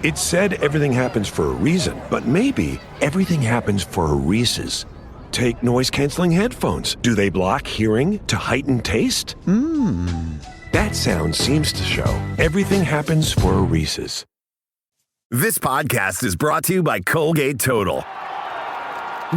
It said everything happens for a reason, but maybe everything happens for a Reese's. Take noise-canceling headphones. Do they block hearing to heighten taste? That sound seems to show everything happens for a Reese's. This podcast is brought to you by Colgate Total.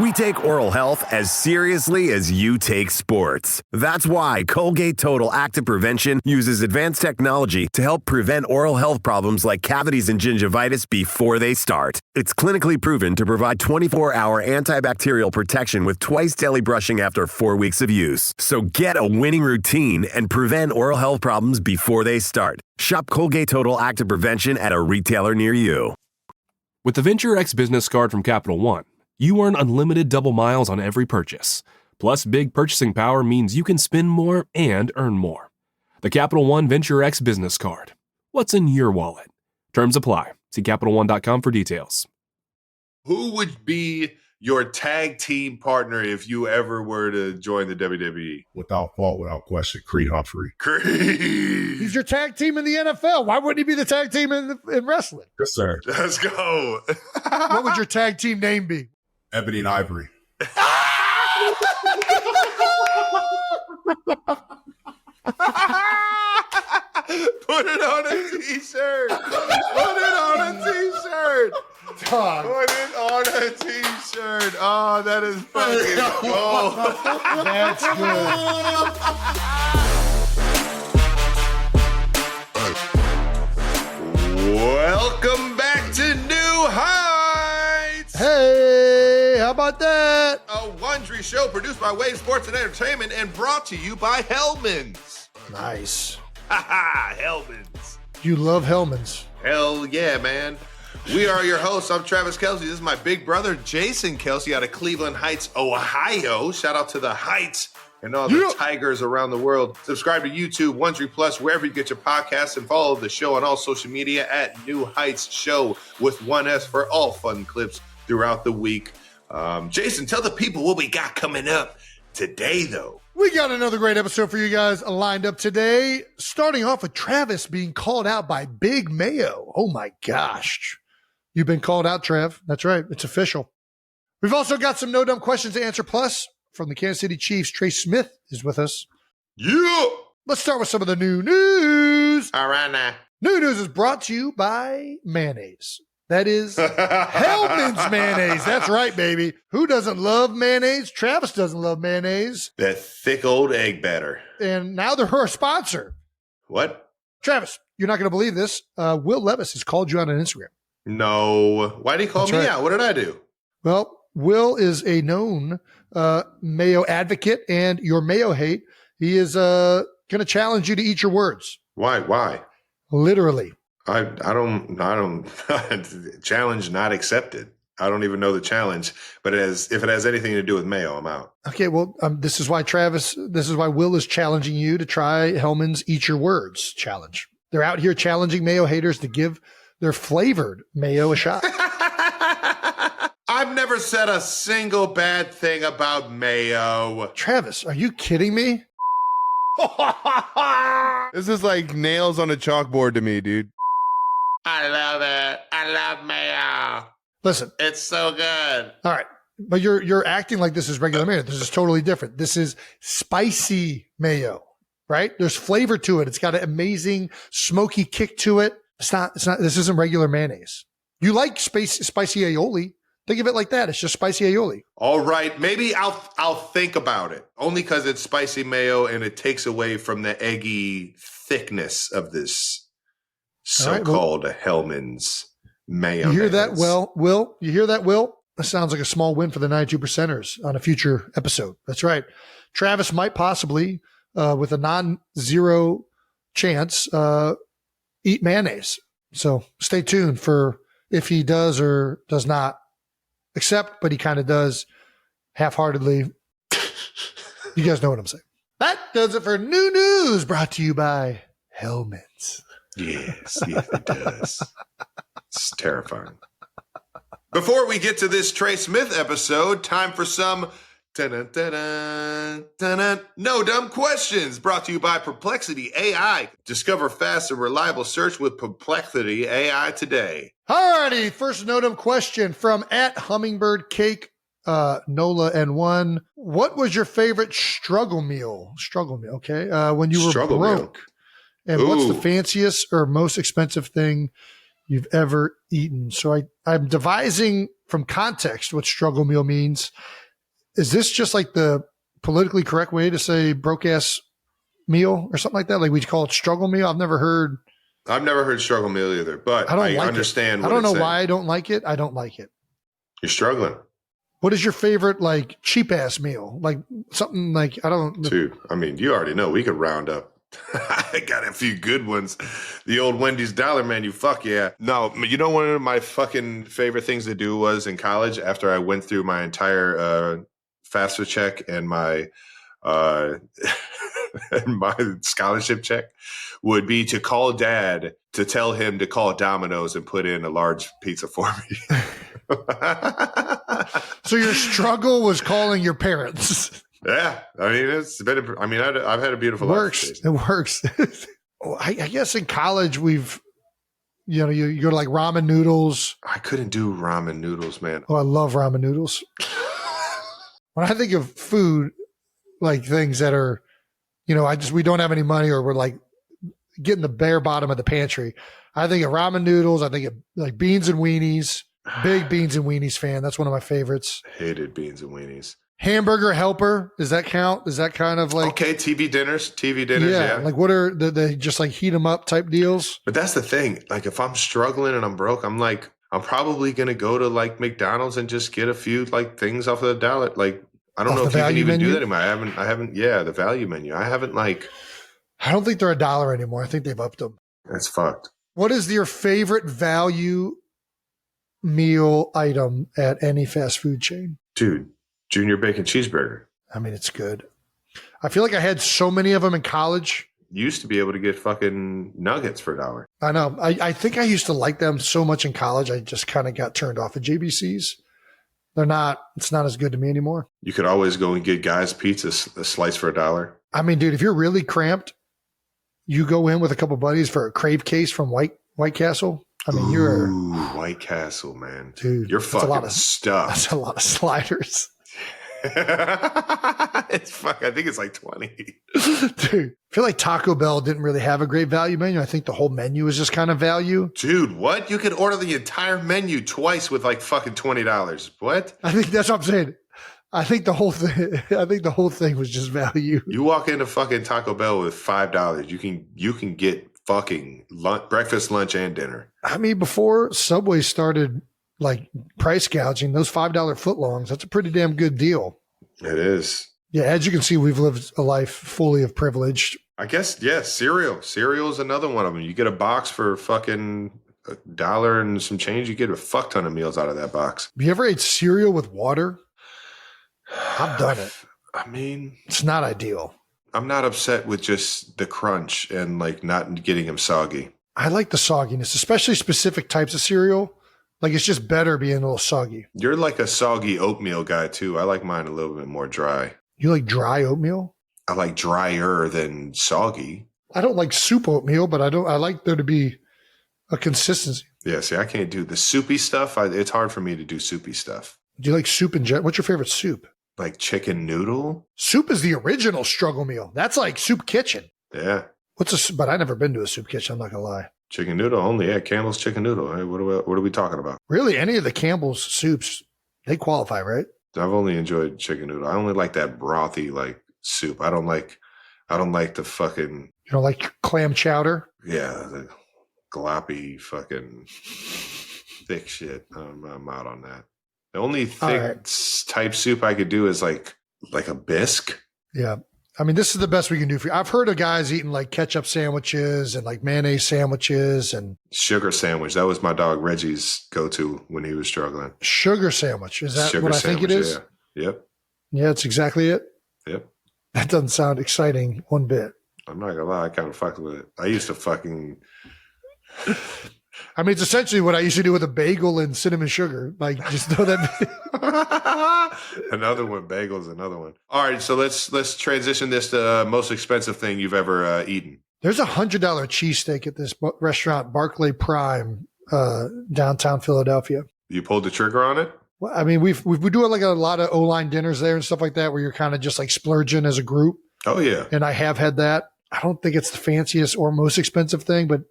We take oral health as seriously as you take sports. That's why Colgate Total Active Prevention uses advanced technology to help prevent oral health problems like cavities and gingivitis before they start. It's clinically proven to provide 24-hour antibacterial protection with twice daily brushing after 4 weeks of use. So get a winning routine and prevent oral health problems before they start. Shop Colgate Total Active Prevention at a retailer near you. With the Venture X business card from Capital One, you earn unlimited double miles on every purchase. Plus, big purchasing power means you can spend more and earn more. The Capital One Venture X business card. What's in your wallet? Terms apply. See CapitalOne.com for details. Who would be your tag team partner if you ever were to join the WWE? Without fault, without question, Creed Humphrey. Creed! He's your tag team in the NFL. Why wouldn't he be the tag team in wrestling? Yes, sir. Let's go. What would your tag team name be? Ebony and Ivory. Put it on a t-shirt. Put it on a t-shirt. Dog. Put it on a t-shirt. Oh, that is fucking gold. That's good. Welcome back to New Heights. Hey, how about that? A Wondery show produced by Wave Sports and Entertainment and brought to you by Hellmann's. Nice. Haha, Hellmann's. You love Hellmann's. Hell yeah, man. We are your hosts. I'm Travis Kelce. This is my big brother, Jason Kelce, out of Cleveland Heights, Ohio. Shout out to the Heights and all the Tigers around the world. Subscribe to YouTube, Wondery Plus, wherever you get your podcasts, and follow the show on all social media at New Heights Show with one S for all fun clips throughout the week. Jason, tell the people what we got coming up today, though. We got another great episode for you guys lined up today. Starting off with Travis being called out by Big Mayo. Oh my gosh. You've been called out, Trev. That's right. It's official. We've also got some no dumb questions to answer. Plus, from the Kansas City Chiefs, Trey Smith is with us. Yeah. Let's start with some of the new news. All right, now. New news is brought to you by mayonnaise. That is Hellmann's mayonnaise. That's right, baby. Who doesn't love mayonnaise? Travis doesn't love mayonnaise. That thick old egg batter. And now they're her sponsor. What? Travis, you're not going to believe this. Will Levis has called you out on Instagram. No. Why did he call That's me right. out? What did I do? Well, Will is a known Mayo advocate and your Mayo hate. He is going to challenge you to eat your words. Why? Literally. I don't challenge not accepted. I don't even know the challenge, but if it has anything to do with Mayo, I'm out. Okay, well, this is why Will is challenging you to try Hellmann's Eat Your Words challenge. They're out here challenging Mayo haters to give their flavored Mayo a shot. I've never said a single bad thing about Mayo. Travis, are you kidding me? This is like nails on a chalkboard to me, dude. I love it. I love Mayo. Listen. It's so good. All right. But you're acting like this is regular mayo. This is totally different. This is spicy mayo, right? There's flavor to it. It's got an amazing smoky kick to it. It's not, this isn't regular mayonnaise. You like spicy aioli. Think of it like that. It's just spicy aioli. All right. Maybe I'll think about it. Only because it's spicy mayo and it takes away from the eggy thickness of this so-called Hellmann's mayo. You hear that, Will? You hear that, Will? That sounds like a small win for the 92%ers on a future episode. That's right. Travis might possibly, with a non-zero chance, eat mayonnaise. So stay tuned for if he does or does not accept, but he kind of does half-heartedly. You guys know what I'm saying. That does it for new news, brought to you by Hellmann's. Yes, it does. It's terrifying. Before we get to this Trey Smith episode, time for some Dun-dun, dun-dun, dun-dun. No Dumb Questions, brought to you by Perplexity AI. Discover fast and reliable search with Perplexity AI today. Alrighty, first No Dumb Question from @Hummingbird Nola N1. What was your favorite struggle meal? Okay. When you were Struggle meal. broke. And what's the Ooh. fanciest or most expensive thing you've ever eaten? So I'm devising from context what struggle meal means. Is this just like the politically correct way to say broke ass meal or something like that? Like we call it struggle meal? I've never heard struggle meal either, but I like understand it. what I don't know it's saying. why I don't like it. I don't like it. You're struggling. What is your favorite like cheap ass meal? Like something like I don't Dude, I mean, you already know we could round up. I got a few good ones. The old Wendy's dollar menu. Fuck yeah. No, you know, one of my fucking favorite things to do was in college after I went through my entire FAFSA check and my and my scholarship check would be to call dad to tell him to call Domino's and put in a large pizza for me. So your struggle was calling your parents. Yeah, I mean, it's been. I've had a beautiful life. It works. I guess in college we've, you go to like ramen noodles. I couldn't do ramen noodles, man. Oh, I love ramen noodles. When I think of food, like things that are, we don't have any money or we're like getting the bare bottom of the pantry. I think of ramen noodles. I think of like beans and weenies. Big beans and weenies fan. That's one of my favorites. Hated beans and weenies. Hamburger helper. Does that count? Is that kind of like okay? TV dinners. Yeah. Like what are they just like heat them up type deals? But that's the thing. Like if I'm struggling and I'm broke, I'm probably gonna go to like McDonald's and just get a few like things off of the dollar. Like I don't know if you can even do that anymore. I haven't. Yeah, the value menu. I haven't like. I don't think they're $1 anymore. I think they've upped them. That's fucked. What is your favorite value meal item at any fast food chain? Dude, Junior Bacon Cheeseburger. I mean, it's good. I feel like I had so many of them in college. You used to be able to get fucking nuggets for $1. I know. I think I used to like them so much in college. I just kind of got turned off at JBC's. It's not as good to me anymore. You could always go and get Guy's Pizza, a slice for $1. I mean, dude, if you're really cramped, you go in with a couple buddies for a crave case from White Castle. I mean, you're White Castle, man. Dude, you're fucking stuffed. That's a lot of sliders. I think it's like 20. Dude, I feel like Taco Bell didn't really have a great value menu. I think the whole menu was just kind of value. Dude, what? You could order the entire menu twice with like fucking $20. What? I think that's what I'm saying. I think the whole thing was just value. You walk into fucking Taco Bell with $5, you can get fucking breakfast, lunch, and dinner. I mean, before Subway started like price gouging, those $5 footlongs, that's a pretty damn good deal. It is. Yeah, as you can see, we've lived a life fully of privilege. I guess, yeah, cereal. Cereal is another one of them. You get a box for fucking $1 and some change, you get a fuck ton of meals out of that box. Have you ever ate cereal with water? I've done it. I mean, it's not ideal. I'm not upset with just the crunch and like not getting them soggy. I like the sogginess, especially specific types of cereal. Like it's just better being a little soggy. You're like a soggy oatmeal guy too. I like mine a little bit more dry. You like dry oatmeal? I like drier than soggy. I don't like soup oatmeal, but I like there to be a consistency. Yeah, see, I can't do the soupy stuff. It's hard for me to do soupy stuff. Do you like soup in general? What's your favorite soup? Like chicken noodle? Soup is the original struggle meal. That's like Soup Kitchen. Yeah. But I've never been to a soup kitchen. I'm not gonna lie. Chicken noodle only. Yeah, Campbell's chicken noodle. Hey, what are we talking about? Really, any of the Campbell's soups, they qualify, right? I've only enjoyed chicken noodle. I only like that brothy like soup. I don't like the fucking. You don't like clam chowder? Yeah, the gloppy fucking thick shit. I'm out on that. The only thick type soup I could do is like a bisque. Yeah. I mean, this is the best we can do for you. I've heard of guys eating like ketchup sandwiches and like mayonnaise sandwiches and sugar sandwich. That was my dog Reggie's go-to when he was struggling. Sugar sandwich. Is that sugar what sandwich, I think it is? Yeah. Yep. Yeah, that's exactly it. Yep. That doesn't sound exciting one bit. I'm not gonna lie, I kind of fucked with it. I used to fucking I mean, it's essentially what I used to do with a bagel and cinnamon sugar. Like, just throw that. Another one. Bagels, another one. All right, so let's transition this to most expensive thing you've ever eaten. There's $100 cheesesteak at this restaurant, Barclay Prime, downtown Philadelphia. You pulled the trigger on it? Well, I mean, we do like a lot of O-line dinners there and stuff like that, where you're kind of just like splurging as a group. Oh yeah. And I have had that. I don't think it's the fanciest or most expensive thing, but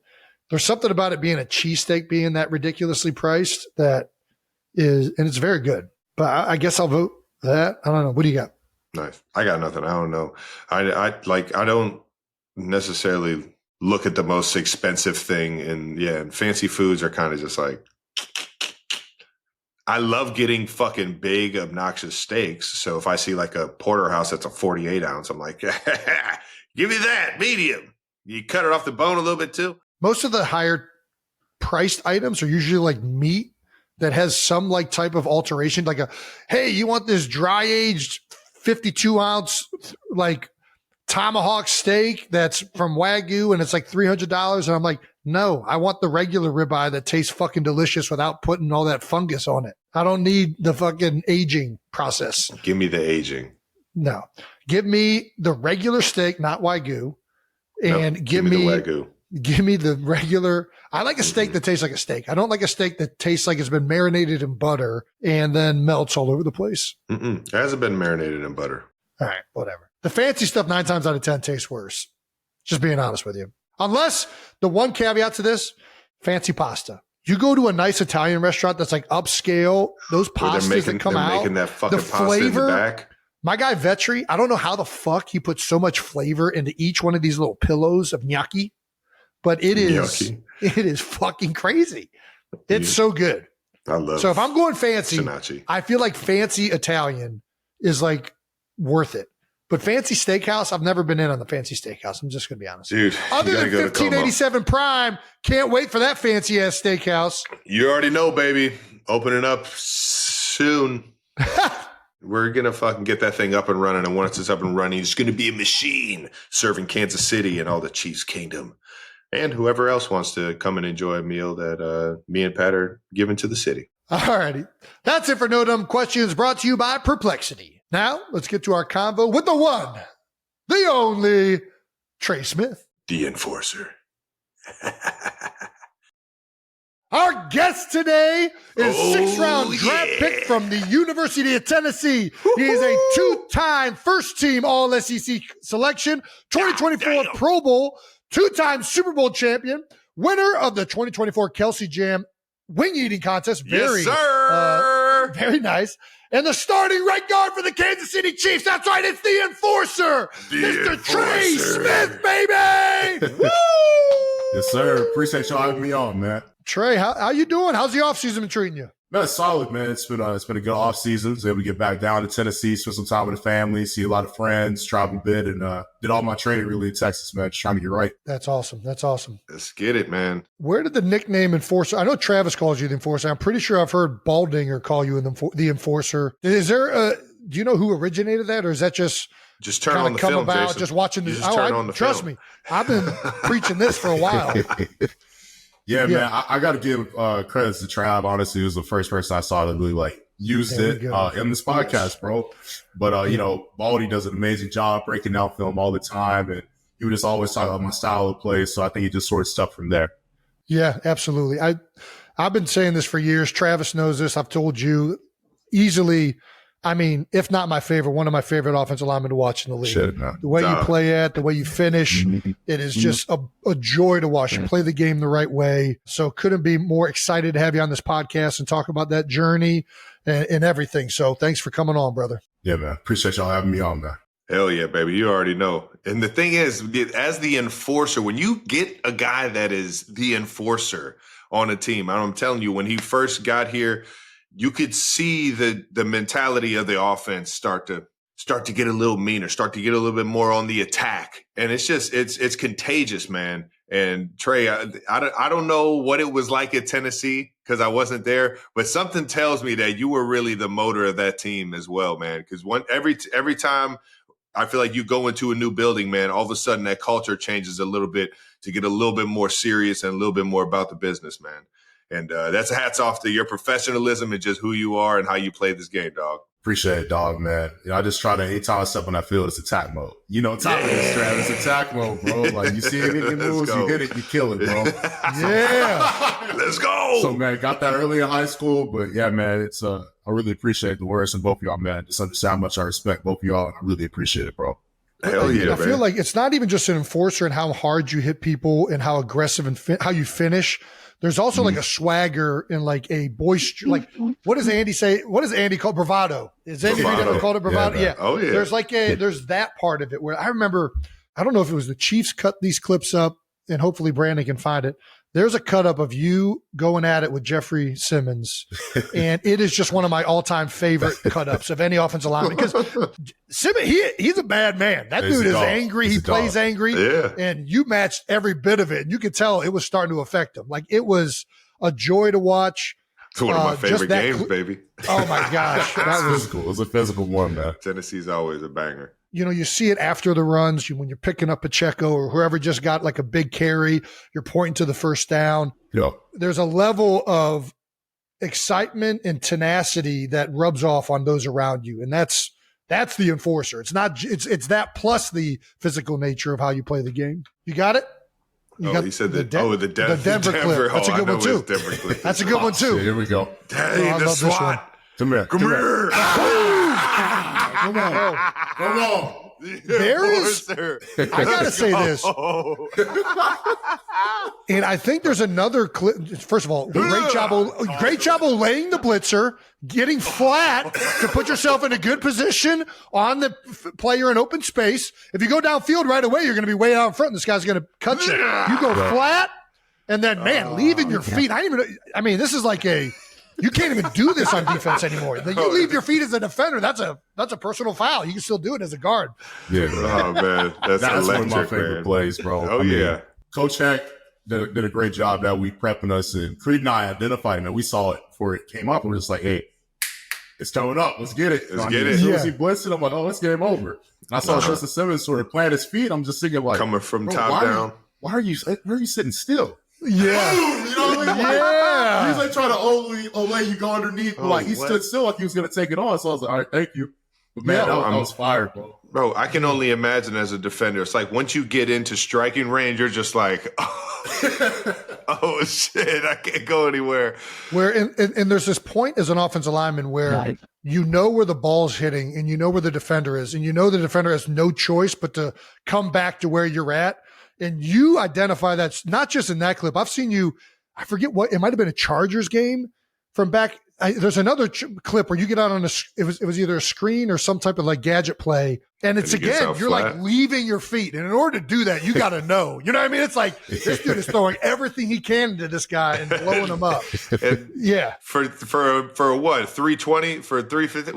there's something about it being a cheesesteak being that ridiculously priced that is, and it's very good. But I guess I'll vote that. I don't know. What do you got? Nice. I got nothing. I don't know. I don't necessarily look at the most expensive thing, and fancy foods are kind of just like, I love getting fucking big, obnoxious steaks. So if I see like a porterhouse that's a 48 ounce, I'm like, give me that medium. You cut it off the bone a little bit too. Most of the higher priced items are usually like meat that has some like type of alteration, like hey, you want this dry aged 52 ounce like tomahawk steak that's from Wagyu and it's like $300. And I'm like, no, I want the regular ribeye that tastes fucking delicious without putting all that fungus on it. I don't need the fucking aging process. Give me the aging. No, give me the regular steak, not Wagyu, and give me the Wagyu. Give me the regular. I like a steak that tastes like a steak. I don't like a steak that tastes like it's been marinated in butter and then melts all over the place. It hasn't been marinated in butter. All right, whatever. The fancy stuff 9 times out of 10 tastes worse. Just being honest with you. Unless the one caveat to this, fancy pasta. You go to a nice Italian restaurant that's like upscale, those pastas that come out, making that fucking the pasta flavor. in the back. My guy Vetri, I don't know how the fuck he puts so much flavor into each one of these little pillows of gnocchi, but it is fucking crazy. It's so good. I love it. So if I'm going fancy, Sinacci. I feel like fancy Italian is like worth it. But fancy steakhouse, I've never been in on the fancy steakhouse. I'm just going to be honest. Dude, other than 1587 Prime, can't wait for that fancy ass steakhouse. You already know, baby. Opening up soon. We're going to fucking get that thing up and running. And once it's up and running, it's going to be a machine serving Kansas City and all the Chiefs Kingdom. And whoever else wants to come and enjoy a meal that me and Pat are giving to the city. All righty. That's it for No Dumb Questions, brought to you by Perplexity. Now, let's get to our convo with the one, the only, Trey Smith. The Enforcer. Our guest today is 6th-round draft pick from the University of Tennessee. He is a 2-time first-team All-SEC selection, 2024 Pro Bowl, 2-time Super Bowl champion, winner of the 2024 Kelsey Jam wing eating contest. Yes, sir. Very nice. And the starting right guard for the Kansas City Chiefs. That's right. It's the Enforcer, Mr. Trey Smith, baby. Woo! Yes, sir. Appreciate y'all having me on, man. Trey, how you doing? How's the offseason been treating you? No, it's solid, man. It's been a good off season. Was able to get back down to Tennessee, spend some time with the family, see a lot of friends, travel a bit, and did all my training really in Texas, man. Just trying to get right. That's awesome. That's awesome. Let's get it, man. Where did the nickname Enforcer? I know Travis calls you the Enforcer. I'm pretty sure I've heard Baldinger call you the Enforcer. Is there do you know who originated that, or is that just turn on the film, about Jason. Just watching this? Turn on the trust film. me, I've been preaching this for a while. Yeah, man, I got to give credits to Trav. Honestly, he was the first person I saw that really used it in this podcast, bro. But Baldy does an amazing job breaking down film all the time, and he would just always talk about my style of play. So I think he just sort of stuck from there. Yeah, absolutely. I've been saying this for years. Travis knows this. I've told you easily. I mean, if not my favorite, one of my favorite offensive linemen to watch in the league. The way you play it, the way you finish, it is just a joy to watch. You play the game the right way. So couldn't be more excited to have you on this podcast and talk about that journey and everything. So thanks for coming on, brother. Yeah, man. Appreciate y'all having me on, man. Hell yeah, baby. You already know. And the thing is, as the enforcer, when you get a guy that is the enforcer on a team, I'm telling you, when he first got here, you could see the mentality of the offense start to get a little meaner, start to get a little bit more on the attack. And it's just, it's contagious, man. And Trey, I don't know what it was like at Tennessee because I wasn't there, but something tells me that you were really the motor of that team as well, man. Because every time I feel like you go into a new building, man, all of a sudden that culture changes a little bit to get a little bit more serious and a little bit more about the business, man. And that's a hats off to your professionalism and just who you are and how you play this game, dog. Appreciate it, dog, man. I just try to, anytime I step on that field, it's attack mode. Top of this, Travis, it's attack mode, bro. Like, you see anything moves, you hit it, you kill it, bro. Yeah. Let's go. So, man, got that early in high school, but yeah, man, it's I really appreciate the words from both of y'all, man. Just understand how much I respect both of y'all, and I really appreciate it, bro. Hell yeah, I feel like it's not even just an enforcer and how hard you hit people and how aggressive and how you finish. There's also like a swagger and like a boisterous, like what does Andy say? What does Andy call bravado? Is Andy Reid ever called it bravado? Yeah. Oh yeah. There's that part of it where I remember, I don't know if it was the Chiefs cut these clips up, and hopefully Brandon can find it. There's a cut up of you going at it with Jeffrey Simmons, and it is just one of my all-time favorite cut ups of any offensive lineman because Simmons, he's a bad man. That dude is angry. He plays angry, and you matched every bit of it, and you could tell it was starting to affect him. Like, it was a joy to watch. It's one of my favorite games, baby. Oh my gosh, that was cool. It was a physical one, man. Tennessee's always a banger. You see it after the runs when you're picking up Pacheco or whoever just got like a big carry, you're pointing to the first down. Yeah. There's a level of excitement and tenacity that rubs off on those around you. And that's the enforcer. It's not, it's that plus the physical nature of how you play the game. You got it? He said the Denver clip. That's a good one too. That's a good one too. Here we go. Dang, the SWAT. Come here. Come here. Come on. There is, I gotta say this, and I think there's another clip. First of all, great job of laying the blitzer, getting flat to put yourself in a good position on the player in open space. If you go downfield right away, you're going to be way out in front, and this guy's going to cut you. You go flat, and then leaving your feet. This is like you can't even do this on defense anymore. You leave your feet as a defender. That's a personal foul. You can still do it as a guard. Yeah. Oh man, that's one of my favorite plays, bro. Oh yeah. Coach Hank did a great job that week prepping us, and Creed and I identified it. We saw it before it came up. We're just like, hey, it's coming up. Let's get it. As soon as he blitzed it, I'm like, oh, it's game over. And I saw Justin Simmons sort of plant his feet. I'm just thinking like, coming from top down. Why are you sitting still? Yeah. You know what I mean? Yeah. He's like trying to Olay you go underneath. But he stood still like he was going to take it on. So I was like, all right, thank you. But man, I was fired, bro. Bro, I can only imagine as a defender. It's like once you get into striking range, you're just like, oh shit, I can't go anywhere. And there's this point as an offensive lineman where you know where the ball's hitting and you know where the defender is. And you know the defender has no choice but to come back to where you're at. And you identify that not just in that clip. I've seen you, I forget what, it might have been a Chargers game from back. There's another clip where you get out on it was either a screen or some type of like gadget play. And it's again, you're like leaving your feet. And in order to do that, you got to know. You know what I mean? It's like this dude is throwing everything he can into this guy and blowing him up. And For what? 320? For 350?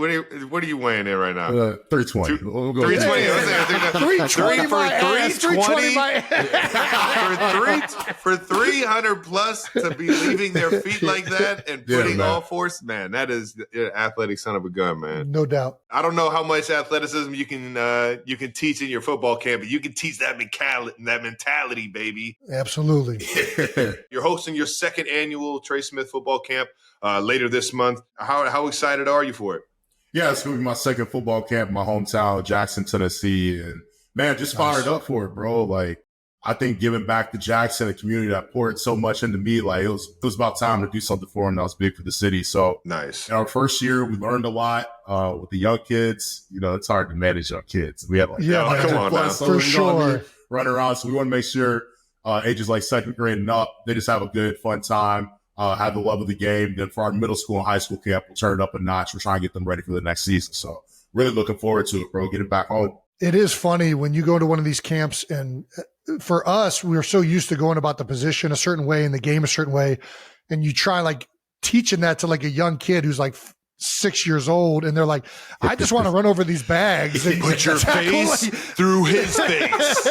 What are you weighing in right now? 320. 320. 320 for 300 plus to be leaving their feet like that and putting all force. Man, that is an athletic son of a gun, man. No doubt. I don't know how much athleticism you can teach in your football camp, but you can teach that mentality, baby. Absolutely. You're hosting your second annual Trey Smith football camp later this month. How excited are you for it? Yeah, it's going to be my second football camp in my hometown, Jackson, Tennessee. And man, just fired up for it, bro. Like, I think giving back to Jackson, a community that poured so much into me, like it was about time to do something for them that was big for the city. So nice. In our first year, we learned a lot with the young kids. You know, it's hard to manage young kids. We had come on now. For sure. Running around. So we want to make sure ages like second grade and up, they just have a good, fun time, have the love of the game. Then for our middle school and high school camp, we'll turn it up a notch. We're trying to get them ready for the next season. So really looking forward to it, bro. Getting back home. It is funny when you go to one of these camps, and for us, we are so used to going about the position a certain way and the game a certain way. And you try like teaching that to like a young kid who's like 6 years old, and they're like, I just want to run over these bags and put your face through his face.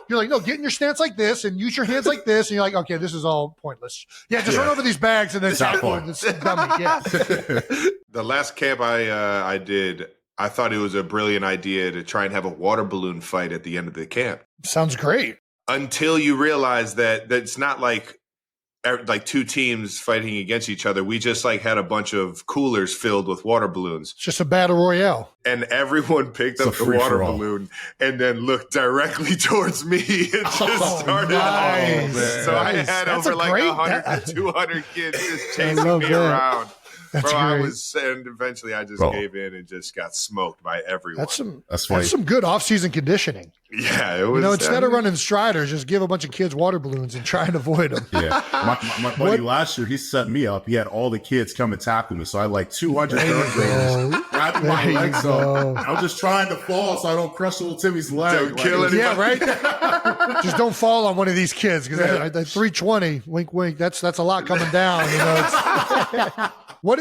You're like, no, get in your stance like this and use your hands like this. And you're like, okay, this is all pointless. Yeah, just run over these bags and then tackle this dummy. Yeah. The last camp I did, I thought it was a brilliant idea to try and have a water balloon fight at the end of the camp. Sounds great. Until you realize that it's not like two teams fighting against each other. We just like had a bunch of coolers filled with water balloons. It's just a battle royale. And everyone picked up the water balloon and then looked directly towards me and just started. Nice. So I had That's over like great, 100 to 200 kids just chasing me around. That's Bro, great. And eventually I just gave in and just got smoked by everyone. That's some good off-season conditioning. Yeah, it was. Instead of running striders, just give a bunch of kids water balloons and try and avoid them. Yeah. My buddy last year, he set me up. He had all the kids come and tackle me. So I had like 200 third graders wrapping my legs up. I'm just trying to fall so I don't crush little Timmy's leg. Don't kill anybody. Yeah, right? Just don't fall on one of these kids because at 320, wink, wink, that's a lot coming down.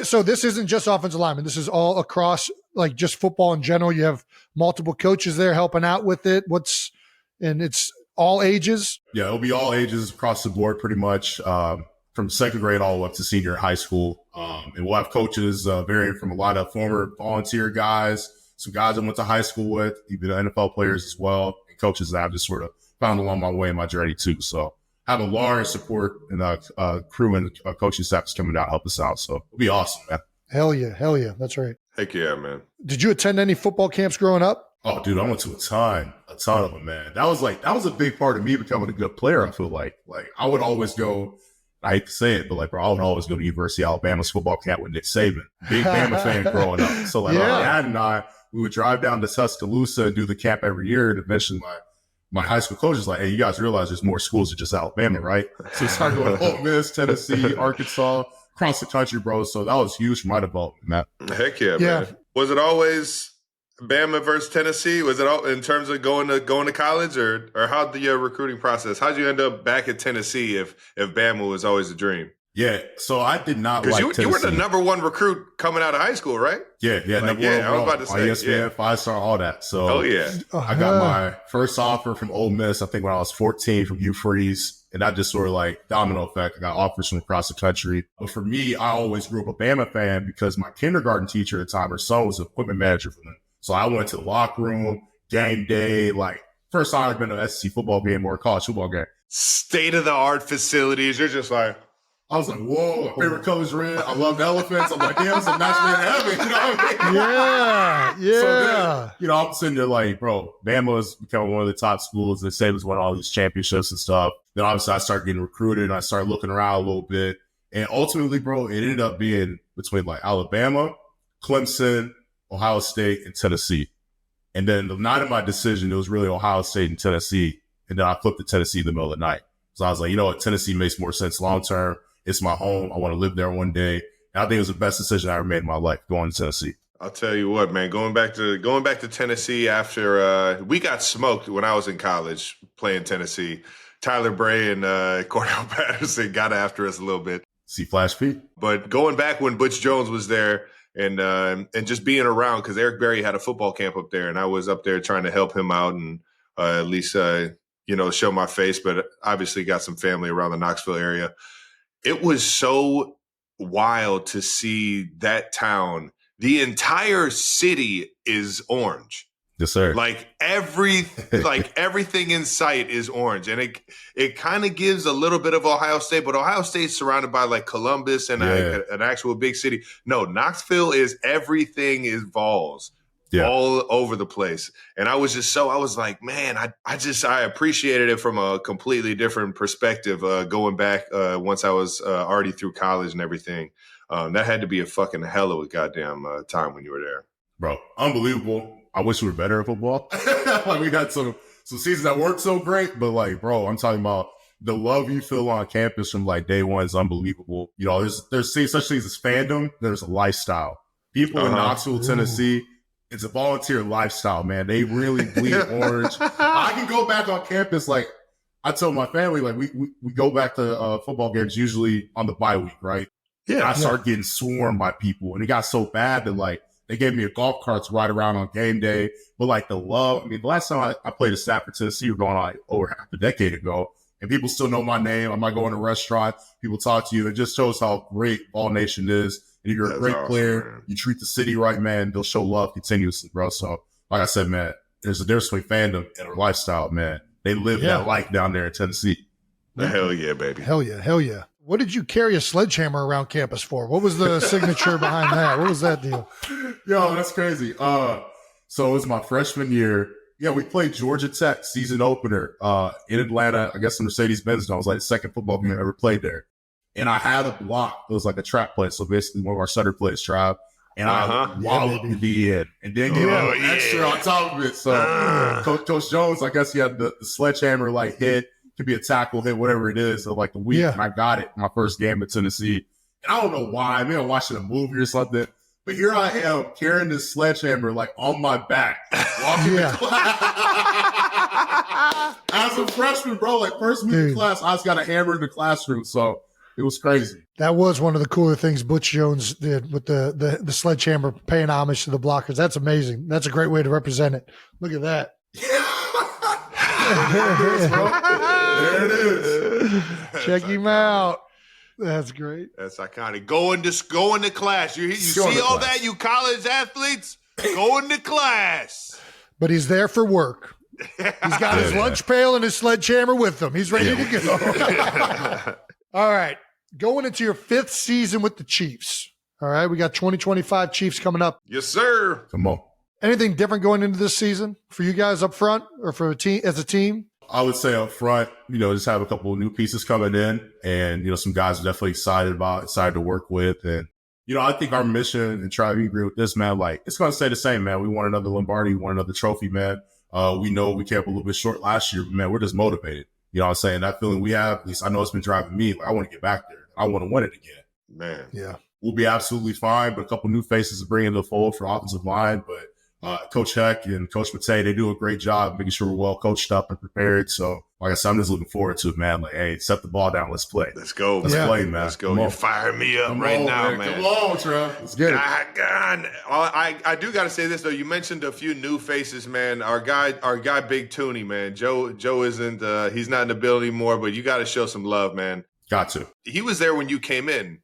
So this isn't just offensive linemen. This is all across, like just football in general. You have multiple coaches there helping out with it. And it's all ages. Yeah, it'll be all ages across the board, pretty much from second grade all the way up to senior high school. And we'll have coaches varying from a lot of former volunteer guys, some guys I went to high school with, even NFL players as well, and coaches that I've just sort of found along my way in my journey too. So have a large support and crew and coaching staff is coming out to help us out. So it'll be awesome, man. Hell yeah. That's right. Heck yeah, man. Did you attend any football camps growing up? Oh, dude, I went to a ton of them, man. That was a big part of me becoming a good player. I feel like I would always go, I hate to say it, but I would always go to University of Alabama's football camp with Nick Saban. Big Bama fan growing up. So my dad and I, we would drive down to Tuscaloosa and do the camp every year. And eventually my high school coach is like, hey, you guys realize there's more schools than just Alabama, right? So we started going to Ole Miss, Tennessee, Arkansas, across the country, bro. So that was huge for my development, man. Heck yeah, man. Was it always Bama versus Tennessee? Was it all in terms of going to college, or how the recruiting process? How'd you end up back at Tennessee if Bama was always a dream? Yeah, so I did not like Tennessee. You were the number one recruit coming out of high school, right? Yeah, I was about to say, ESPN, 5-star, all that. So, I got my first offer from Ole Miss, I think when I was 14 from Hugh Freeze, and that just sort of like domino effect. I got offers from across the country. But for me, I always grew up a Bama fan because my kindergarten teacher at the time, her son was an equipment manager for them. So I went to the locker room, game day, first time I've been to an SEC football game or a college football game. State-of-the-art facilities. You're just like, I was like, whoa, my favorite color is red. I love elephants. I'm like, damn, it's a nice man in heaven. You know what I mean? Yeah. So then, I'm sitting there like, bro, Bama was becoming one of the top schools. They say it was won all these championships and stuff. Then obviously I started getting recruited and I started looking around a little bit. And ultimately, bro, it ended up being between Alabama, Clemson, Ohio State, and Tennessee. And then the night of my decision, it was really Ohio State and Tennessee. And then I flipped to Tennessee in the middle of the night. So I was like, you know what? Tennessee makes more sense long-term. It's my home. I want to live there one day. And I think it was the best decision I ever made in my life, going to Tennessee. I'll tell you what, man, going back to Tennessee after we got smoked when I was in college playing Tennessee. Tyler Bray and Cordell Patterson got after us a little bit. See Flash Pete? But going back when Butch Jones was there and just being around, because Eric Berry had a football camp up there and I was up there trying to help him out and at least, show my face, but obviously got some family around the Knoxville area. It was so wild to see that town. The entire city is orange. Yes, sir. Everything in sight is orange. And it kind of gives a little bit of Ohio State, but Ohio State's surrounded by Columbus and an actual big city. No, Knoxville is everything is Vols. Yeah. All over the place. And I was like, man, I appreciated it from a completely different perspective going back once I was already through college and everything. That had to be a fucking hell of a goddamn time when you were there. Bro, unbelievable. I wish we were better at football. We had some seasons that weren't so great, but bro, I'm talking about the love you feel on campus from day one is unbelievable. There's such things as fandom. There's a lifestyle. People in Knoxville, Tennessee, it's a volunteer lifestyle, man. They really bleed orange. I can go back on campus. I tell my family, we go back to football games usually on the bye week, right? Yeah. And I started getting swarmed by people. And it got so bad that they gave me a golf cart to ride around on game day. But the love, the last time I played at Stafford, Tennessee, we're going on over half a decade ago. And people still know my name. I might go in a restaurant. People talk to you. It just shows how great Ball Nation is. And if you're a great player, man. You treat the city right, man, they'll show love continuously, bro. So, like I said, man, there's a difference between fandom and a lifestyle, man. They live that life down there in Tennessee. Hell yeah, baby. Hell yeah. Hell yeah. What did you carry a sledgehammer around campus for? What was the signature behind that? What was that deal? Yo, that's crazy. So it was my freshman year. Yeah, we played Georgia Tech season opener in Atlanta. I guess the Mercedes-Benz Dome. It was like the second football game I ever played there. And I had a block. It was like a trap play. So basically one of our center plays, Tribe. And I walloped the end and then gave him extra on top of it. So Coach Jones, I guess he had the sledgehammer like hit. Could be a tackle hit, whatever it is, of like the week. And I got it my first game in Tennessee. And I don't know why. Maybe I'm watching a movie or something. But here I am carrying this sledgehammer like on my back, walking to class. As a freshman, bro, like first week of class, I just got a hammer in the classroom. So it was crazy. That was one of the cooler things Butch Jones did with the sledgehammer, paying homage to the blockers. That's amazing. That's a great way to represent it. Look at that. There it is, bro. There it is. Check him out. That's great. That's iconic. Going to class. You see all that, you college athletes? Going to class. But he's there for work. He's got his lunch pail and his sledgehammer with him. He's ready to go. All right. Going into your 5th season with the Chiefs. All right. We got 2025 Chiefs coming up. Yes, sir. Come on. Anything different going into this season for you guys up front or for a team as a team? I would say up front, just have a couple of new pieces coming in and, some guys are definitely excited to work with. And, I think our mission, and try to agree with this, man, like it's going to stay the same, man. We want another Lombardi, we want another trophy, man. We know we came up a little bit short last year, but man, we're just motivated. You know what I'm saying? That feeling we have, at least I know it's been driving me. Like, I want to get back there. I want to win it again. Man. Yeah. We'll be absolutely fine, but a couple new faces to bring into the fold for offensive line. But Coach Heck and Coach Matei, they do a great job making sure we're well coached up and prepared. So, like I said, I'm just looking forward to it, man. Like, hey, set the ball down. Let's play. Let's go. Let's play, man. Let's go. You're firing me up now, man. Come on, Trev. Let's get it. I do got to say this, though. You mentioned a few new faces, man. Our guy, Big Tooney, man. Joe isn't, he's not in the building anymore, but you got to show some love, man. Got to. He was there when you came in.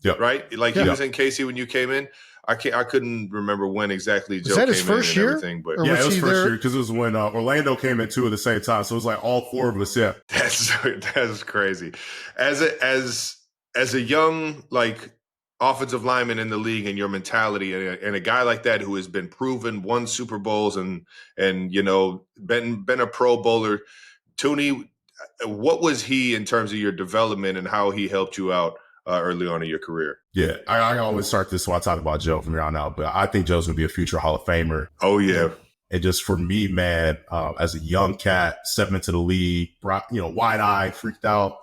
Yep. Right? Like he was in KC when you came in. I couldn't remember when exactly Joe came his first in and year? everything, but yeah, it was first year because it was when Orlando came in 2 at the same time. So it was like all 4 of us. Yeah, that's crazy. As a young offensive lineman in the league, and your mentality, and a guy like that who has been proven, won Super Bowls, and been a Pro Bowler, Tooney, what was he in terms of your development and how he helped you out early on in your career? Yeah, I always start this when I talk about Joe from here on out, but I think Joe's going to be a future Hall of Famer. Oh, yeah. And just for me, man, as a young cat, stepping into the league, wide-eyed, freaked out,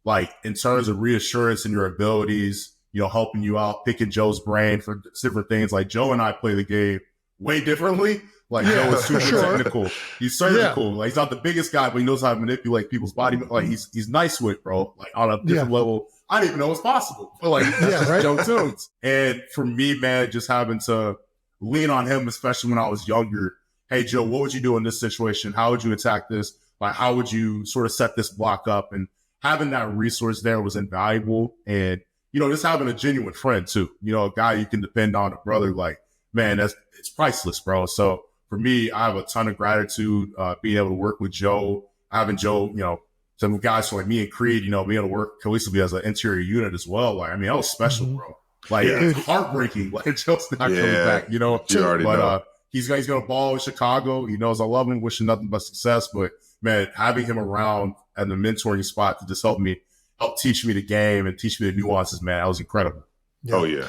like in terms of reassurance in your abilities, helping you out, picking Joe's brain for different things. Like Joe and I play the game way differently. Like Joe is super technical. He's surgical. Like he's not the biggest guy, but he knows how to manipulate people's body. Like he's nice with, bro. Like on a different level. I didn't even know it was possible. But like that's just Joe Tunes. And for me, man, just having to lean on him, especially when I was younger. Hey, Joe, what would you do in this situation? How would you attack this? Like, how would you sort of set this block up? And having that resource there was invaluable. And, just having a genuine friend too, a guy you can depend on, a brother, like, man, it's priceless, bro. So for me, I have a ton of gratitude, being able to work with Joe, having Joe, some guys like me and Creed, being able to work cohesively as an interior unit as well. Like, I mean, that was special, bro. Like, it's heartbreaking. Like, Joe's not coming back, You already know. He's going to ball in Chicago. He knows I love him, wishing nothing but success. But, man, having him around at the mentoring spot to just help teach me the game and teach me the nuances, man, that was incredible. Yeah. Oh, yeah.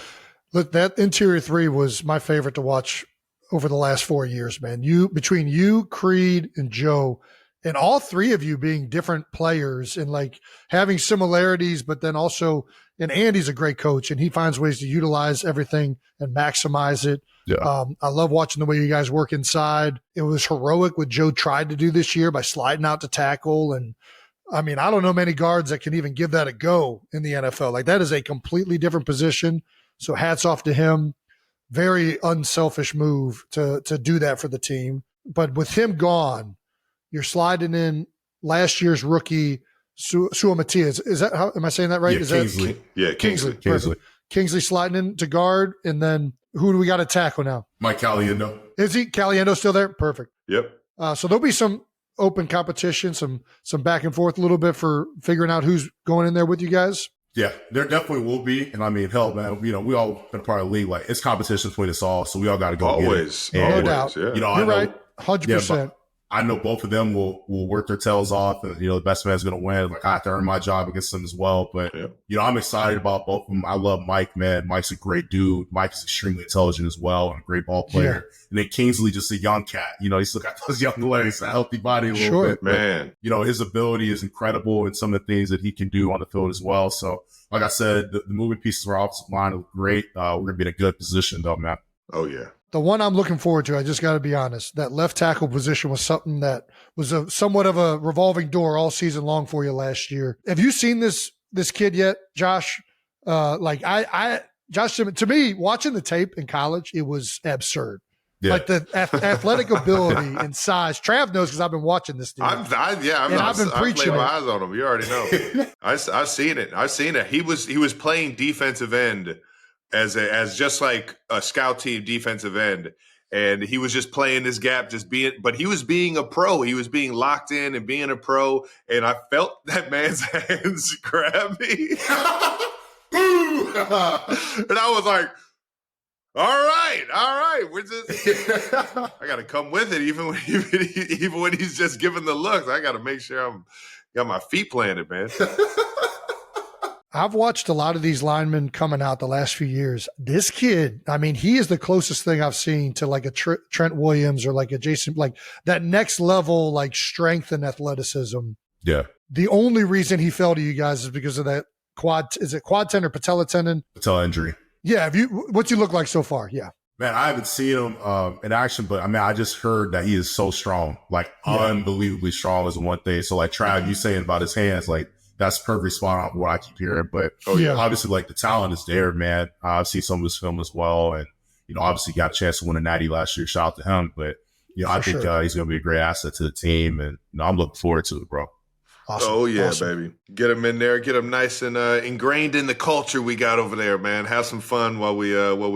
Look, that interior 3 was my favorite to watch over the last 4 years, man. Between you, Creed, and Joe, and all 3 of you being different players and like having similarities, but then also, and Andy's a great coach and he finds ways to utilize everything and maximize it. Yeah. I love watching the way you guys work inside. It was heroic what Joe tried to do this year by sliding out to tackle. And I mean, I don't know many guards that can even give that a go in the NFL. Like that is a completely different position. So hats off to him. Very unselfish move to do that for the team. But with him gone, you're sliding in last year's rookie, Sua Matias. Is that how, am I saying that right? Yeah, is Kingsley. That Kingsley. Kingsley sliding in to guard, and then who do we got to tackle now? Mike Caliendo. Is he Caliendo still there? Perfect. Yep. So there'll be some open competition, some back and forth a little bit for figuring out who's going in there with you guys. Yeah, there definitely will be. And I mean, hell, man, we all been part of the league. Like, it's competition between us all, so we all got to go Always. get it. And, No doubt. Yeah. You're right. 100%. I know both of them will work their tails off, and the best man's going to win. Like, I have to earn my job against them as well. But I'm excited about both of them. I love Mike, man. Mike's a great dude. Mike is extremely intelligent as well and a great ball player. Yeah. And then Kingsley, just a young cat. He's still got those young legs, a healthy body a little bit. Man. But, his ability is incredible, and some of the things that he can do on the field as well. So, like I said, the moving pieces of our offensive line are great. We're going to be in a good position, though, man. Oh yeah. The one I'm looking forward to, I just got to be honest, that left tackle position was something that was somewhat of a revolving door all season long for you last year. Have you seen this kid yet, Josh? Josh Simmons, to me, watching the tape in college, it was absurd. Yeah. Like the athletic ability and size. Trav knows because I've been watching this dude. I've been preaching my eyes on him. You already know. I've seen it. He was playing defensive end as just like a scout team defensive end. And he was just playing this gap, but he was being a pro. He was being locked in and being a pro. And I felt that man's hands grab me. And I was like, all right. We're just, I got to come with it. Even when he's just giving the looks, I got to make sure I'm got my feet planted, man. I've watched a lot of these linemen coming out the last few years. This kid, I mean, he is the closest thing I've seen to like a Trent Williams or like a Jason, like that next level, like strength and athleticism. Yeah. The only reason he fell to you guys is because of that quad tendon or patella tendon? Patella injury. Yeah. What's he look like so far? Yeah. Man, I haven't seen him in action, but I mean, I just heard that he is so strong, like unbelievably strong is one thing. So like Trav, you saying about his hands, like that's perfect spot on what I keep hearing. But obviously like the talent is there, man. I've seen some of his film as well. And, obviously got a chance to win a natty last year. Shout out to him. But, I think he's going to be a great asset to the team. And, I'm looking forward to it, bro. Awesome. Oh, yeah, baby. Get him in there. Get him nice and ingrained in the culture we got over there, man. Have some fun while we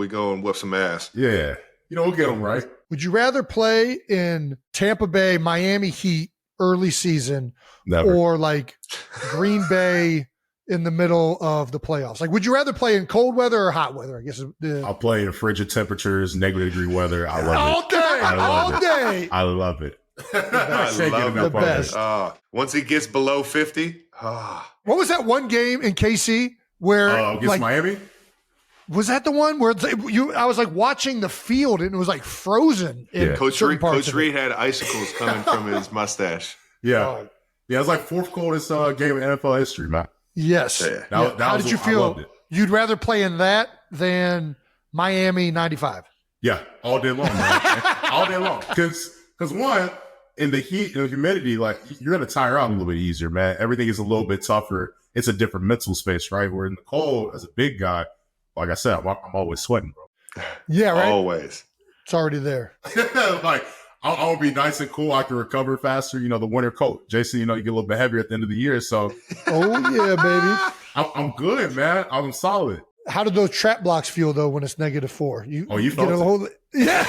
go and whip some ass. Yeah. We'll get him right. Would you rather play in Tampa Bay, Miami Heat early season or like Green Bay in the middle of the playoffs? Like, would you rather play in cold weather or hot weather? I guess I'll play in frigid temperatures, -degree weather. I love all it. Day, all day. I love it. I love the best. Once he gets below 50. What was that one game in KC where against Miami? Was that the one where I was like watching the field and it was like frozen? Coach Reed had icicles coming from his mustache. Yeah. Yeah, it was like fourth coldest game in NFL history, man. Yes. That How did you feel? You'd rather play in that than Miami 95? Yeah, all day long, man. All day long. Because one, in the heat and the humidity, like you're going to tire out a little bit easier, man. Everything is a little bit tougher. It's a different mental space, right? Where in the cold, as a big guy, like I said, I'm always sweating, bro. Yeah, right? Always. It's already there. Like, I'll be nice and cool. I can recover faster. The winter coat. Jason, you get a little bit heavier at the end of the year. So, oh, yeah, baby. I'm good, man. I'm solid. How did those trap blocks feel, though, when it's -4? You felt it? Yeah.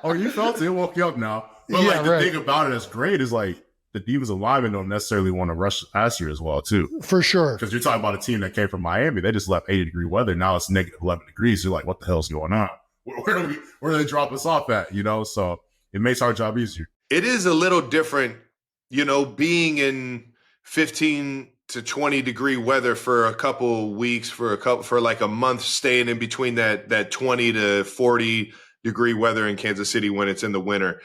Oh, you felt it. It woke you up now. But the thing about it that's great is like the defensive linemen don't necessarily want to rush past you as well, too. For sure. Because you're talking about a team that came from Miami. They just left 80-degree weather. Now it's -11 degrees. You're like, what the hell's going on? Where do they drop us off at? So it makes our job easier. It is a little different, being in 15 to 20 degree weather for a couple weeks, for like a month, staying in between that 20 to 40 degree weather in Kansas City when it's in the winter,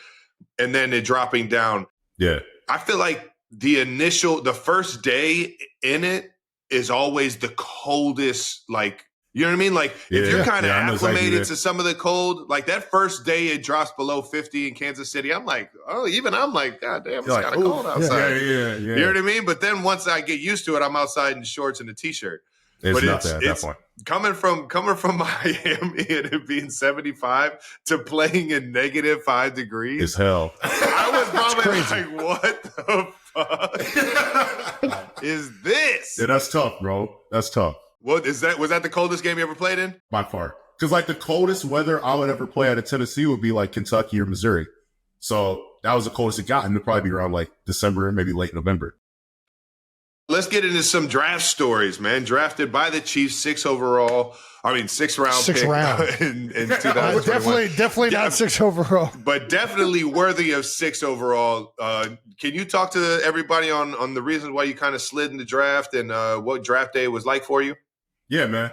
and then it dropping down. Yeah. I feel like the first day in it is always the coldest, like, you know what I mean? Like, if you're kind of acclimated to some of the cold, like that first day it drops below 50 in Kansas City, I'm like, God damn, it's kind of cold outside. Yeah. You know what I mean? But then once I get used to it, I'm outside in shorts and a t-shirt. It's not that at that point. Coming from Miami and it being 75 to playing in -5 degrees. It's hell. I was probably like, what the fuck is this? Yeah, that's tough, bro. That's tough. What is that? Was that the coldest game you ever played in? By far. Because like the coldest weather I would ever play out of Tennessee would be like Kentucky or Missouri. So that was the coldest it got. And it'd probably be around like December, maybe late November. Let's get into some draft stories, man. Drafted by the Chiefs, 6th round pick in 2021. Definitely not 6 overall. But definitely worthy of 6 overall. Can you talk to everybody on the reasons why you kind of slid in the draft and what draft day was like for you? Yeah, man.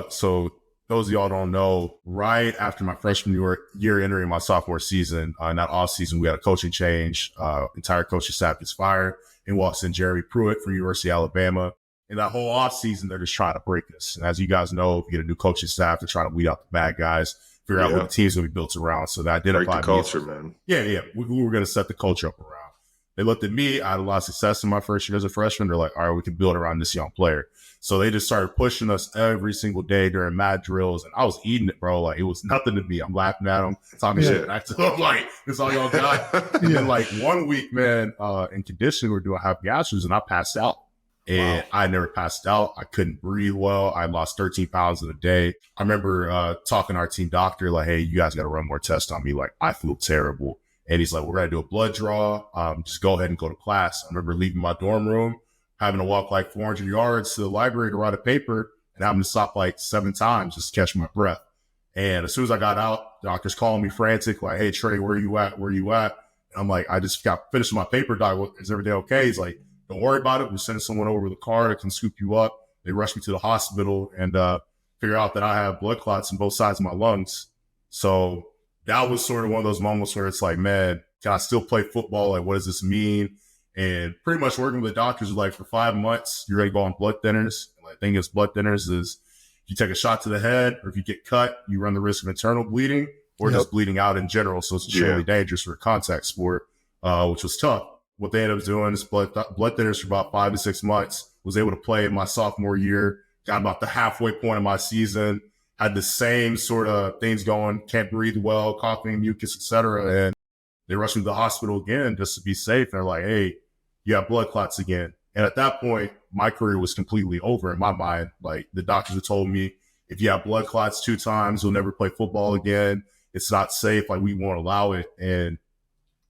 So those of y'all don't know, right after my freshman year entering my sophomore season, in that off season, we had a coaching change. Entire coaching staff gets fired. And walks in Jeremy Pruitt from University of Alabama. And that whole offseason, they're just trying to break us. And as you guys know, if you get a new coaching staff, they're trying to weed out the bad guys, figure out what the team's going to be built around. So that did apply to culture, man. Yeah. We were going to set the culture up around. They looked at me. I had a lot of success in my first year as a freshman. They're like, all right, we can build around this young player. So they just started pushing us every single day during mad drills. And I was eating it, bro. Like, it was nothing to me. I'm laughing at them, talking shit. I told them, like, this all y'all got. And then, like, one week, man, in conditioning, we were doing half gassers, and I passed out. And I never passed out. I couldn't breathe well. I lost 13 pounds in a day. I remember talking to our team doctor, like, hey, you guys got to run more tests on me. Like, I feel terrible. And he's like, we're going to do a blood draw. Just go ahead and go to class. I remember leaving my dorm room, having to walk like 400 yards to the library to write a paper, and having to stop like 7 times just to catch my breath. And as soon as I got out, the doctor's calling me frantic, like, hey, Trey, where you at? Where you at? And I'm like, I just got finished my paper, doc. Is everything okay? He's like, don't worry about it. We're sending someone over with a car that can scoop you up. They rushed me to the hospital and figure out that I have blood clots in both sides of my lungs. So that was sort of one of those moments where it's like, man, can I still play football? Like, what does this mean? And pretty much working with the doctors, like, for 5 months, you're ready to go on blood thinners. And the thing is, blood thinners is if you take a shot to the head or if you get cut, you run the risk of internal bleeding or just bleeding out in general. So it's extremely dangerous for a contact sport, which was tough. What they ended up doing is blood thinners for about 5 to 6 months. Was able to play in my sophomore year, got about the halfway point of my season, had the same sort of things going, can't breathe well, coughing, mucus, etc. And they rushed me to the hospital again just to be safe. And they're like, hey, you have blood clots again. And at that point, my career was completely over in my mind. Like, the doctors had told me, if you have blood clots 2 times, you'll never play football again. It's not safe. Like, we won't allow it. And,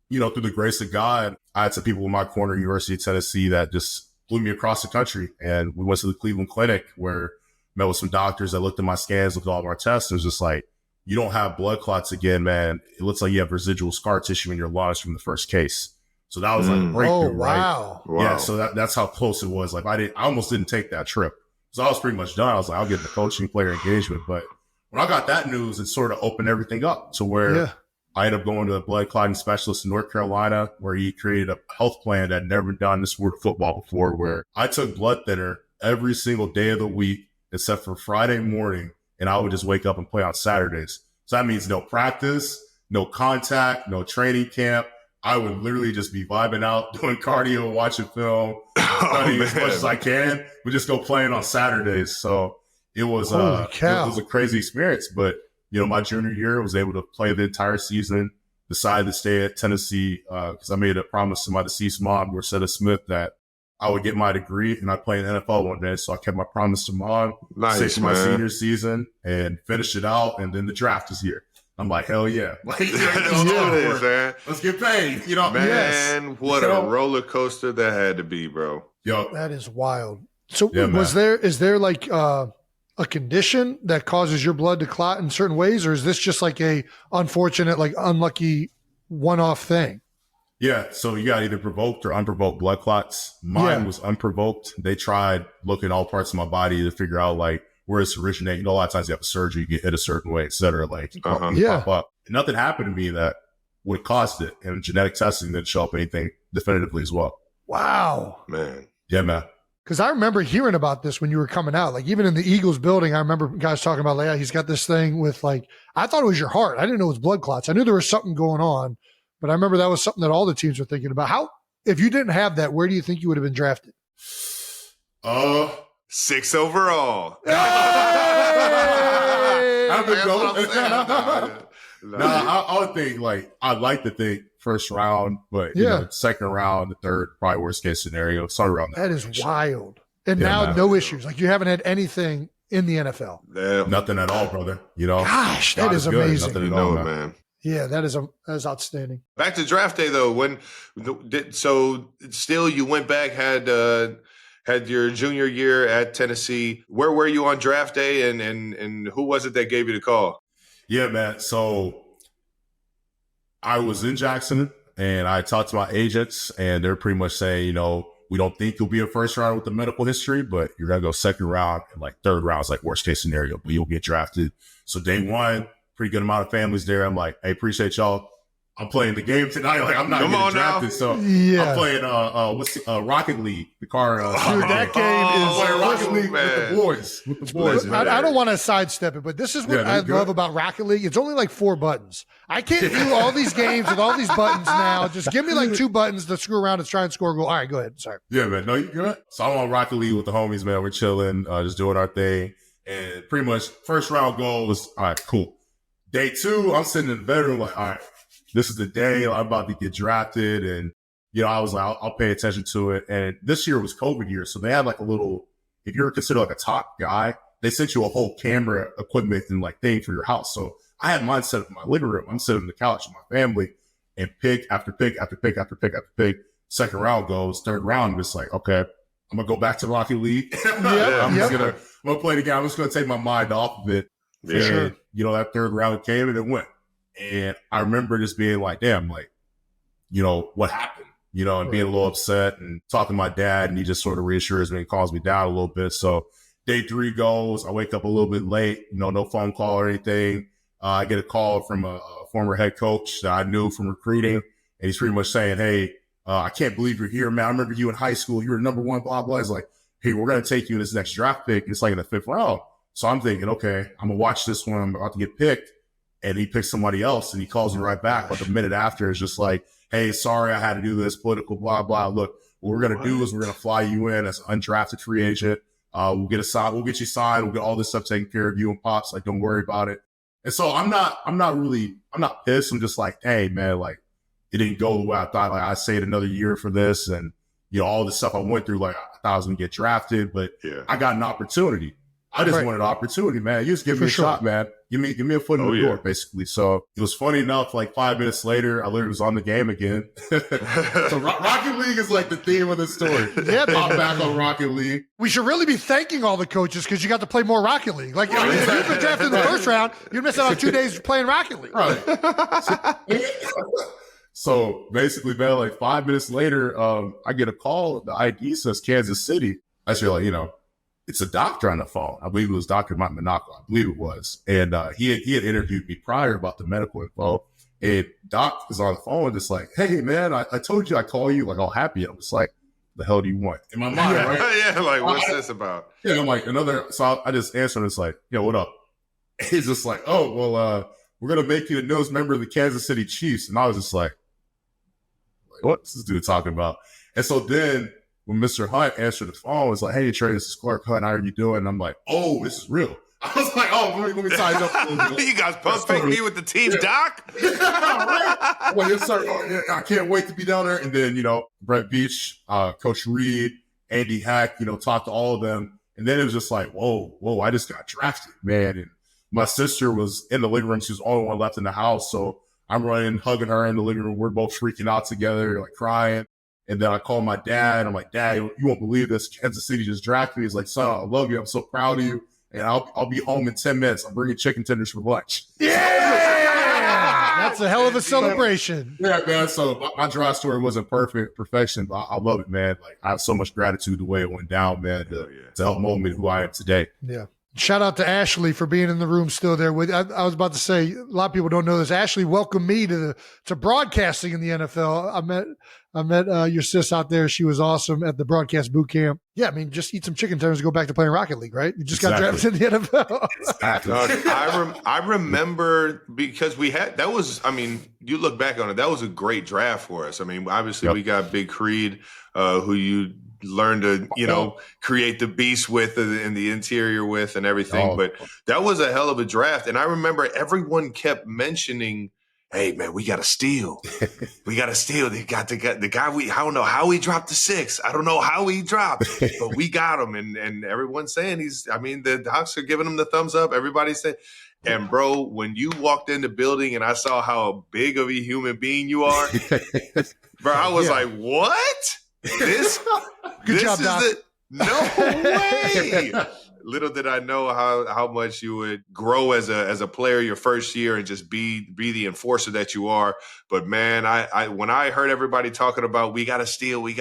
you know, through the grace of God, I had some people in my corner, University of Tennessee, that just flew me across the country. And we went to the Cleveland Clinic where met with some doctors that looked at my scans, looked at all of our tests. It was just like, you don't have blood clots again, man. It looks like you have residual scar tissue in your lungs from the first case. So that was like a breakthrough, right? Yeah. So that's how close it was. Like, I almost didn't take that trip. So I was pretty much done. I was like, I'll get the coaching, player engagement. But when I got that news, it sort of opened everything up to where I ended up going to a blood clotting specialist in North Carolina, where he created a health plan that had never been done in the sport of football before, where I took blood thinner every single day of the week, except for Friday morning. And I would just wake up and play on Saturdays. So that means no practice, no contact, no training camp. I would literally just be vibing out, doing cardio, watching film, studying as much as I can, but just go playing on Saturdays. So it was it was a crazy experience. But, you know, my junior year, I was able to play the entire season, decided to stay at Tennessee because I made a promise to my deceased mom, Trey Smith, that I would get my degree and I'd play in the NFL one day. So I kept my promise to mom, stayed my senior season and finished it out. And then the draft is here. I'm like, hell yeah. Like, man. Let's get paid. You know, man, what a roller coaster that had to be, bro. Yo, that is wild. So is there like a condition that causes your blood to clot in certain ways, or is this just like a unfortunate, like unlucky one-off thing? Yeah, so you got either provoked or unprovoked blood clots. Mine was unprovoked. They tried looking at all parts of my body to figure out like where it's originating. You know, a lot of times you have a surgery, you get hit a certain way, et cetera. Like, pop up. And nothing happened to me that would have caused it. And genetic testing didn't show up anything definitively as well. Wow. Man. Yeah, man. Because I remember hearing about this when you were coming out. Like, even in the Eagles building, I remember guys talking about, like, he's got this thing with, like, I thought it was your heart. I didn't know it was blood clots. I knew there was something going on. But I remember that was something that all the teams were thinking about. How, if you didn't have that, where do you think you would have been drafted? 6 overall. Hey! I would think, like, I'd like to think first round, but you know, second round, the third, probably worst case scenario. Somewhere around that is wild. And now no issues. Like you haven't had anything in the NFL. Nothing at all, brother. You know, gosh, that is amazing. Nothing at all, man. Yeah, that is outstanding. Back to draft day though. So still you went back, had your junior year at Tennessee. Where were you on draft day, and who was it that gave you the call? Yeah, man. So I was in Jackson, and I talked to my agents, and they're pretty much saying, you know, we don't think you'll be a first round with the medical history, but you're gonna go second round, and like third round is like worst case scenario, but you'll get drafted. So day one, pretty good amount of families there. I'm like, hey, appreciate y'all. I'm playing the game tonight. Like I'm not getting drafted, so I'm playing Rocket League, the car. Dude, that game is playing Rocket League with the boys. I don't want to sidestep it, but this is what I love about Rocket League. It's only like 4 buttons. I can't do all these games with all these buttons now. Just give me like 2 buttons to screw around and try and score a goal. All right, go ahead. Sorry. Yeah, man. No, you good. So I'm on Rocket League with the homies, man. We're chilling, just doing our thing, and pretty much first round goal was all right, cool. Day 2, I'm sitting in the bedroom like, all right, this is the day I'm about to get drafted. And, you know, I was like, I'll pay attention to it. And this year was COVID year. So they had like a little, if you're considered like a top guy, they sent you a whole camera equipment and like thing for your house. So I had mine set up in my living room. I'm sitting on the couch with my family and pick after pick after pick after pick after pick. Second round goes, third round, I'm just like, okay, I'm going to go back to Rocket League. I'm going to play the game. I'm just going to take my mind off of it. Yeah. And, you know, that third round came and it went. And I remember just being like, damn, like, you know, what happened, you know, and being a little upset and talking to my dad, and he just sort of reassures me and calms me down a little bit. So day 3 goes, I wake up a little bit late, you know, no phone call or anything. I get a call from a former head coach that I knew from recruiting. And he's pretty much saying, hey, I can't believe you're here, man. I remember you in high school. You were number 1, blah, blah. He's like, hey, we're going to take you in this next draft pick. It's like in the 5th round. So I'm thinking, okay, I'm going to watch this one. I'm about to get picked. And he picks somebody else, and he calls me right back. But the minute after, it's just like, hey, sorry, I had to do this, political, blah, blah. Look, what we're going to do is we're going to fly you in as an undrafted free agent. We'll get you signed. We'll get all this stuff taken care of you and Pops. Like, don't worry about it. And so I'm not pissed. I'm just like, hey, man, like, it didn't go the way I thought. Like, I saved another year for this. And, you know, all the stuff I went through, like, I thought I was going to get drafted, but I got an opportunity. I just wanted an opportunity, man. You just give me a shot, man. Give me a foot in the door, basically. So it was funny enough, like 5 minutes later, I literally was on the game again. So Rocket League is like the theme of the story. Yeah, I'm back on Rocket League. We should really be thanking all the coaches because you got to play more Rocket League. Like, if you've been drafted in the first round, you'd miss out on 2 days playing Rocket League. Right. So basically, man, like 5 minutes later, I get a call. The ID says Kansas City. I feel like, you know, it's a doctor on the phone. I believe it was Dr. Mike Monaco. I believe it was. And he had interviewed me prior about the medical info. And Doc is on the phone just like, hey, man, I told you I call you like all happy. I was like, the hell do you want? In my mind, right? Yeah, like, what's this about? Yeah, I'm like, so I just answered him. It's like, yo, what up? And he's just like, oh, well, we're going to make you the newest member of the Kansas City Chiefs. And I was just like, what's this dude talking about? And so then when Mr. Hunt answered the phone, it's like, hey, Trey, this is Clark Hunt. How are you doing? And I'm like, oh, this is real. I was like, oh, let me sign up. You guys pump fake me with the team, Doc? Right. Well, yes, sir. I can't wait to be down there. And then, you know, Brett Beach, Coach Reed, Andy Hack, you know, talked to all of them. And then it was just like, whoa, I just got drafted, man. And my sister was in the living room. She was the only one left in the house. So I'm running, hugging her in the living room. We're both freaking out together, like crying. And then I call my dad. I'm like, Dad, you won't believe this. Kansas City just drafted me. He's like, son, I love you. I'm so proud of you. And I'll be home in 10 minutes. I'm bringing chicken tenders for lunch. Yeah! That's a hell of a celebration. Yeah, man. So my draft story wasn't perfection, but I love it, man. Like, I have so much gratitude the way it went down, man, to help mold me to who I am today. Yeah. Shout out to Ashley for being in the room still there with. I was about to say, a lot of people don't know this. Ashley welcomed me to broadcasting in the NFL. I met your sis out there. She was awesome at the broadcast boot camp. Yeah, I mean, just eat some chicken tenders and go back to playing Rocket League, right? You just got drafted in the NFL. Exactly. I remember because we had that was. I mean, you look back on it, that was a great draft for us. I mean, obviously we got Big Creed, who you learn to, you know, create the beast with in the interior with and everything. But that was a hell of a draft. And I remember everyone kept mentioning hey man, we got to steal. We got to steal. They got the guy. I don't know how he dropped the 6. I don't know how he dropped, but we got him. And everyone's saying the docs are giving him the thumbs up. Everybody's saying, and bro, when you walked in the building and I saw how big of a human being you are, bro, I was like, what? Good job, Doc. No way. Little did I know how much you would grow as a player your first year and just be the enforcer that you are. But man, I when I heard everybody talking about we gotta steal, and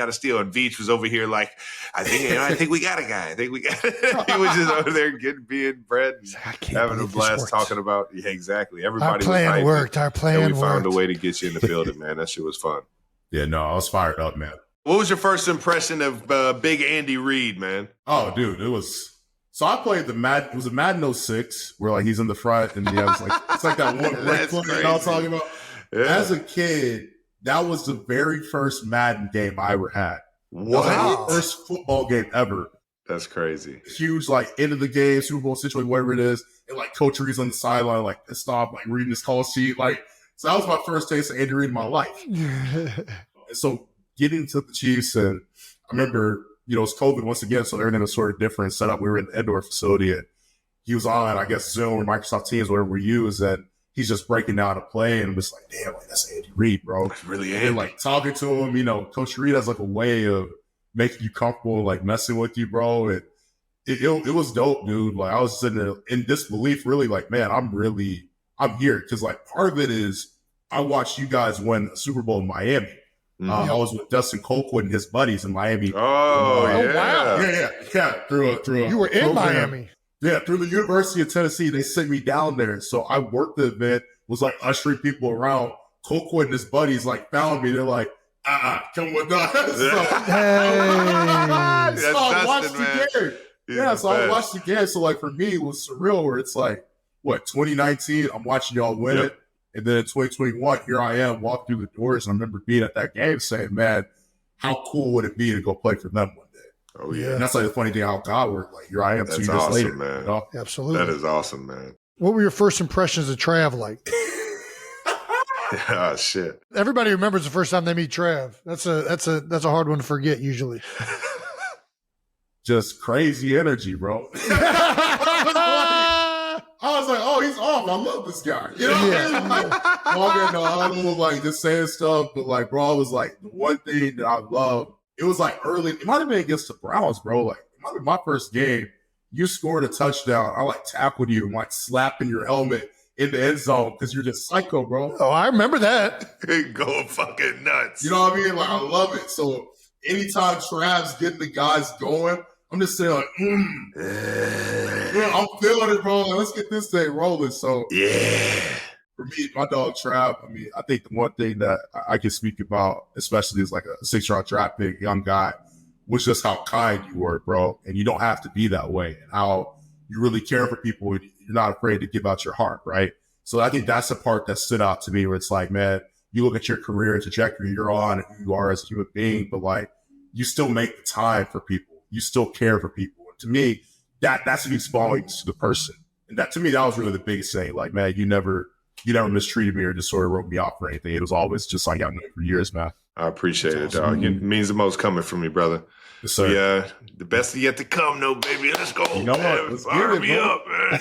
Veach was over here like, I think we got a guy. I think we got. He was just over there being bred, and having a blast talking about. Yeah, exactly. Everybody. Our plan worked. Our plan worked. We found a way to get you in the building, man. That shit was fun. Yeah, no, I was fired up, man. What was your first impression of Big Andy Reid, man? Oh, dude, it was. So I played it was a Madden 06 where like he's in the front and it's like that one red foot that I was talking about. Yeah. As a kid, that was the very first Madden game I ever had. What? First football game ever. That's crazy. Huge, like end of the game, Super Bowl situation, whatever it is, and like Coach Reid's on the sideline, like stop, like reading his call sheet, like. So that was my first taste of Andy Reid in my life. And so getting to the Chiefs, and I remember. It's COVID once again, so everything was sort of different setup. We were in the indoor facility, and he was on, I guess, Zoom or Microsoft Teams, whatever we use, and he's just breaking down a play, and it was like, damn, like that's Andy Reid, bro. That's really Andy. And like talking to him, Coach Reid has like a way of making you comfortable, like messing with you, bro. And it was dope, dude. Like I was sitting there in disbelief, really, like, man, I'm here because like part of it is I watched you guys win a Super Bowl in Miami. I was with Dustin Colquitt and his buddies in Miami. Oh, yeah. Wow. Yeah. Through you were in program. Miami. Yeah, through the University of Tennessee, they sent me down there. So I worked the event, was like ushering people around. Colquitt and his buddies like found me. They're like, come with us. So I watched the game. Yeah, so I watched the game. So like for me, it was surreal where it's like, 2019, I'm watching y'all win it. And then in 2021, here I am walking through the doors. And I remember being at that game saying, man, how cool would it be to go play for them one day? Oh, yeah. And that's like the funny thing how God worked. Like, here I am 2 years awesome, later. Man. You know? Absolutely. That is awesome, man. What were your first impressions of Trav like? Oh, shit. Everybody remembers the first time they meet Trav. That's a hard one to forget usually. Just crazy energy, bro. I was like, oh, he's off. I love this guy. You know what I mean? Like, walking down the hall, like just saying stuff. But like, bro, it was like the one thing that I love. It was like early. It might have been against the Browns, bro. Like it might have been my first game. You scored a touchdown. I like tackled you and like slapping your helmet in the end zone because you're just psycho, bro. Oh, I remember that. Going fucking nuts. You know what I mean? Like I love it. So anytime Trav's getting the guys going, I'm just saying, like, yeah, I'm feeling it, bro. Let's get this thing rolling. So, yeah. For me, my dog Trav, I think the one thing that I can speak about, especially as like a 6-year-old draft pick, young guy, was just how kind you were, bro. And you don't have to be that way. And how you really care for people. And you're not afraid to give out your heart, right? So I think that's the part that stood out to me where it's like, man, you look at your career and trajectory you're on and who you are as a human being, but like, you still make the time for people. You still care for people. And to me, that speaks volumes to the person. And that to me, that was really the biggest thing. Like, man, you never mistreated me or just sort of wrote me off or anything. It was always just like I've known you for years, man. I appreciate it, dog. It means the most coming from me, brother. Yes, sir. Yeah, the best is yet to come, though, baby. Let's go. You know what? Let's fire me up, man.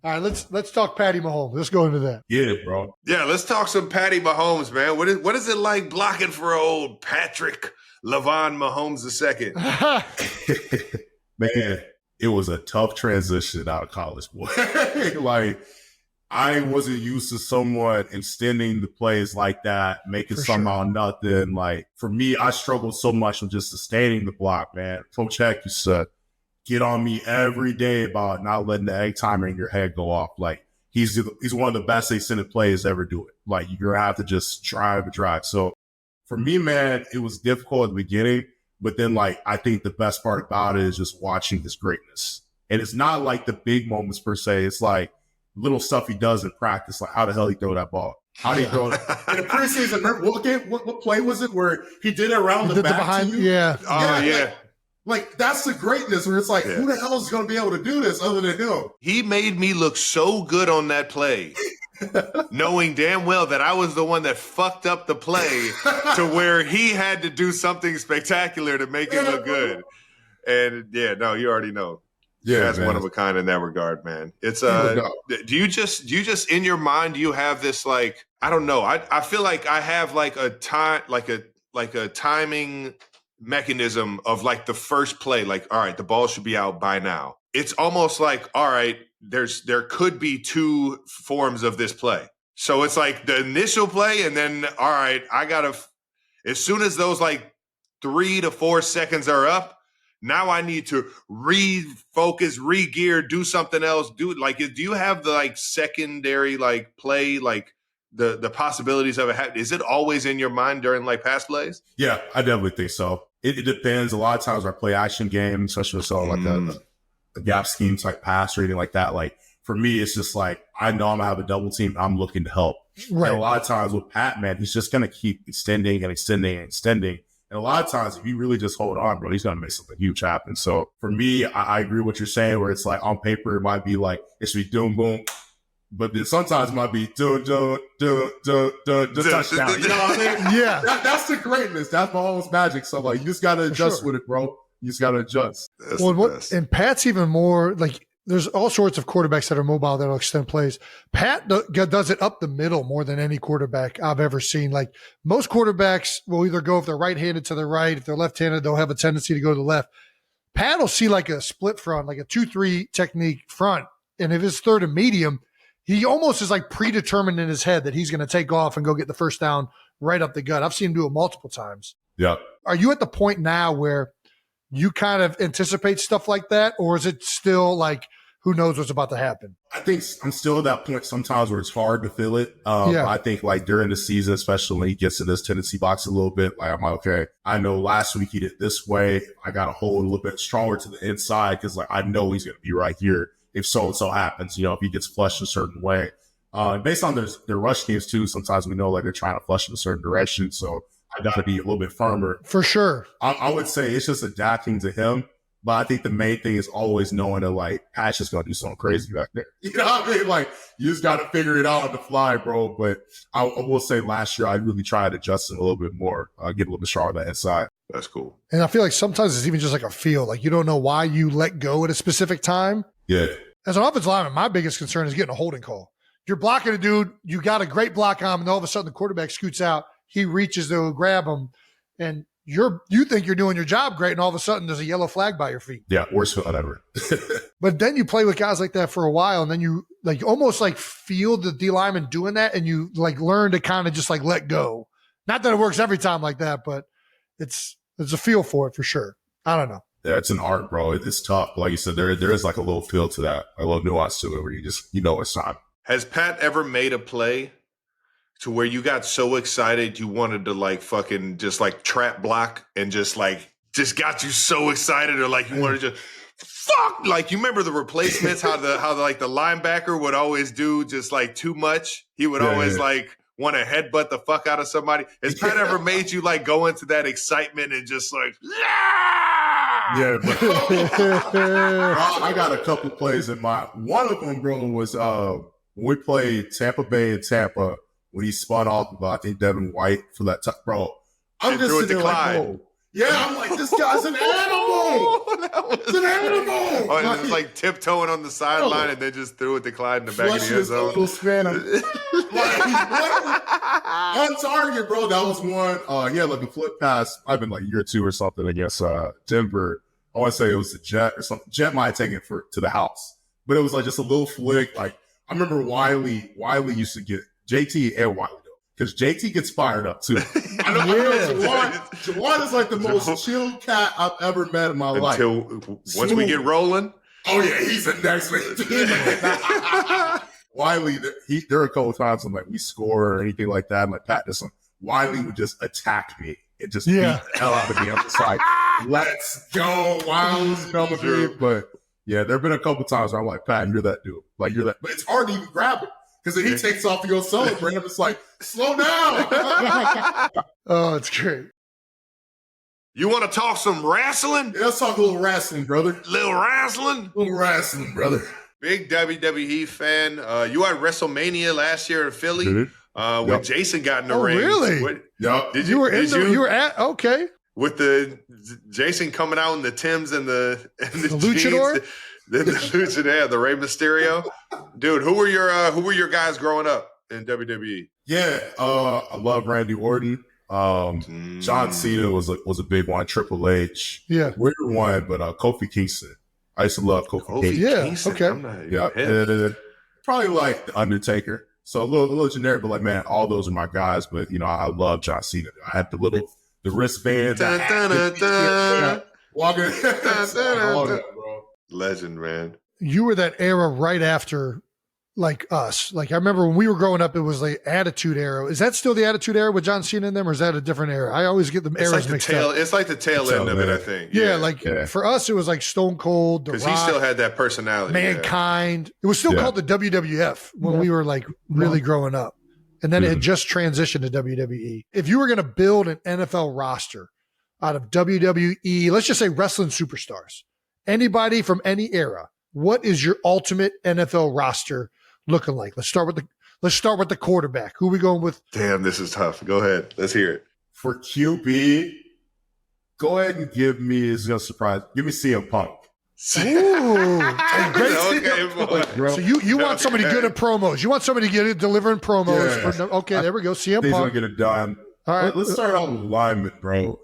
All right, let's talk Patty Mahomes. Let's go into that. Yeah, bro. Yeah, let's talk some Patty Mahomes, man. What is it like blocking for old Patrick Mahomes II? Man, it was a tough transition out of college, boy. Like, I wasn't used to someone extending the plays like that, making somehow nothing. Like, for me, I struggled so much with just sustaining the block, man. Coach Heck used to get on me every day about not letting the egg timer in your head go off. Like, he's one of the best extended players to ever do it. Like, you're going to have to just drive. So, for me, man, it was difficult at the beginning. But then, like, I think the best part about it is just watching his greatness. And it's not like the big moments per se. It's like little stuff he does in practice, like how the hell he throw that ball. How did he throw it? In the preseason, remember, what play was it where he did it around the back behind to you? Yeah. Oh, yeah. Like, that's the greatness where it's like, who the hell is going to be able to do this other than him? He made me look so good on that play. knowing damn well that I was the one that fucked up the play to where he had to do something spectacular to make it look good. And yeah, no, you already know. Yeah, that's man. one of a kind in that regard, man. It's do you just in your mind, do you have this like, I don't know. I feel like I have like a time, like a timing mechanism of like the first play, like, all right, the ball should be out by now. It's almost like, all right, there could be two forms of this play. So it's like the initial play, and then, all right, I gotta, as soon as those like 3 to 4 seconds are up, now I need to refocus, re-gear, do something else. Do you have the like secondary like play, like the possibilities of it? Is it always in your mind during like pass plays? Yeah, I definitely think so. It depends. A lot of times I play action games, especially with like the gap scheme type pass or anything like that. Like for me, it's just like, I know I'm gonna have a double team. I'm looking to help. Right. And a lot of times with Pat, man, he's just going to keep extending and extending and extending. And a lot of times, if you really just hold on, bro, he's going to make something huge happen. So for me, I agree with what you're saying, where it's like on paper, it might be like, it should be doom, boom. But then sometimes it might be just touchdown. You know what I mean? Yeah. That's the greatness. That's Mahomes' magic. So like, you just got to adjust with it, bro. You just got to adjust. And Pat's even more like, there's all sorts of quarterbacks that are mobile that'll extend plays. Pat does it up the middle more than any quarterback I've ever seen. Like most quarterbacks will either go, if they're right-handed, to the right. If they're left-handed, they'll have a tendency to go to the left. Pat will see like a split front, like a 2-3 technique front. And if it's third and medium, he almost is like predetermined in his head that he's going to take off and go get the first down right up the gut. I've seen him do it multiple times. Yeah. Are you at the point now where you kind of anticipate stuff like that, or is it still like, who knows what's about to happen? I think I'm still at that point sometimes where it's hard to feel it. I think like during the season, especially when he gets to this tendency box a little bit, like I'm like, okay, I know last week he did this way. I got to hold a little bit stronger to the inside because like I know he's going to be right here if so happens, if he gets flushed a certain way. Based on their rush games too, sometimes we know like they're trying to flush in a certain direction. So I got to be a little bit firmer. For sure. I would say it's just adapting to him. But I think the main thing is always knowing that, like, Pat's just going to do something crazy back there. You know what I mean? Like, you just got to figure it out on the fly, bro. But I will say last year, I really tried to adjust it a little bit more, get a little bit stronger on that inside. That's cool. And I feel like sometimes it's even just like a feel. Like, you don't know why you let go at a specific time. Yeah. As an offensive lineman, my biggest concern is getting a holding call. You're blocking a dude, you got a great block on him, and all of a sudden the quarterback scoots out. He reaches to grab him, and you think you're doing your job great, and all of a sudden there's a yellow flag by your feet. Yeah, worst feeling ever. But then you play with guys like that for a while, and then you like almost like feel the D lineman doing that, and you like learn to kind of just like let go. Not that it works every time like that, but there's a feel for it for sure. I don't know. Yeah, it's an art, bro. It's tough. Like you said, there is like a little feel to that, a little nuance to it where you just it's time. Has Pat ever made a play to where you got so excited you wanted to like fucking just like trap block and just got you so excited, or like you wanted to just fuck, like you remember the replacements, how the linebacker would always do just like too much. He would always like want to headbutt the fuck out of somebody. Has Pat ever made you like go into that excitement and just like Yeah, bro. I got a couple plays in mind. One of them, bro, was when we played Tampa Bay and Tampa, when he spun off, I think, Devin White for that time. Bro, I'm just sitting there like, whoa. Yeah, I'm like, this guy's an animal. It's an animal. Oh, and it's like tiptoeing on the sideline and then just threw it to Clyde in the back of the end zone. Little span of, on target, bro. That was one. Yeah, like a flip pass. I've been like year 2 or something against Denver. I want to say it was the Jet or something. Jet might have taken it to the house, but it was like just a little flick. Like I remember Wiley used to get JT and Wiley. Because JT gets fired up too. I know Jawan is like the most chill cat I've ever met in my life. Once we get rolling. Oh yeah, he's the next man. Wiley, there are a couple of times I'm like, we score or anything like that. I'm like, Pat, this one. Wiley would just attack me and just beat the hell out of me. I'm just like, let's go. Wiley's coming through. But yeah, there have been a couple of times where I'm like, Pat, you're that dude. Like you're that. But it's hard to even grab it. Because then he takes off to go celebrate. I'm just like, slow down. Oh, it's great. You want to talk some wrestling? Yeah, let's talk a little wrestling, brother. Little wrestling, brother. Big WWE fan. You were at WrestleMania last year in Philly when Jason got in the ring. Really? Yep. You were at okay. With the Jason coming out in the Timbs and the Luchador? jeans, the Luchador, the Rey Mysterio. Dude, who were your guys growing up in WWE? Yeah, I love Randy Orton. John Cena was a big one. Triple H. Yeah. Weird one, but Kofi Kingston. I used to love Kofi Kingston. Yeah. Okay. And probably like the Undertaker. So a little generic, but like, man, all those are my guys. But I love John Cena. I had the wristband. Walking. All that, bro. Legend, man. You were that era right after like us. Like I remember when we were growing up, it was like Attitude Era. Is that still the Attitude Era with John Cena in them, or is that a different era? I always get them eras mixed up. It's like the tail end of it, I think. Yeah, for us, it was like Stone Cold, The because Rock, he still had that personality. Mankind. It was still called the WWF when we were like really growing up. And then it had just transitioned to WWE. If you were going to build an NFL roster out of WWE, let's just say wrestling superstars, anybody from any era, what is your ultimate NFL roster looking like? Let's start with the quarterback. Who are we going with? Damn, this is tough. Go ahead. Let's hear it. For QB, go ahead and give me, it's no surprise, give me CM Punk. Ooh. Okay, boy. So you want somebody good at promos. You want somebody good at delivering promos. Yeah. Okay, there we go. CM He's Punk. going to get it done. All right. Let's start out with lineman, bro.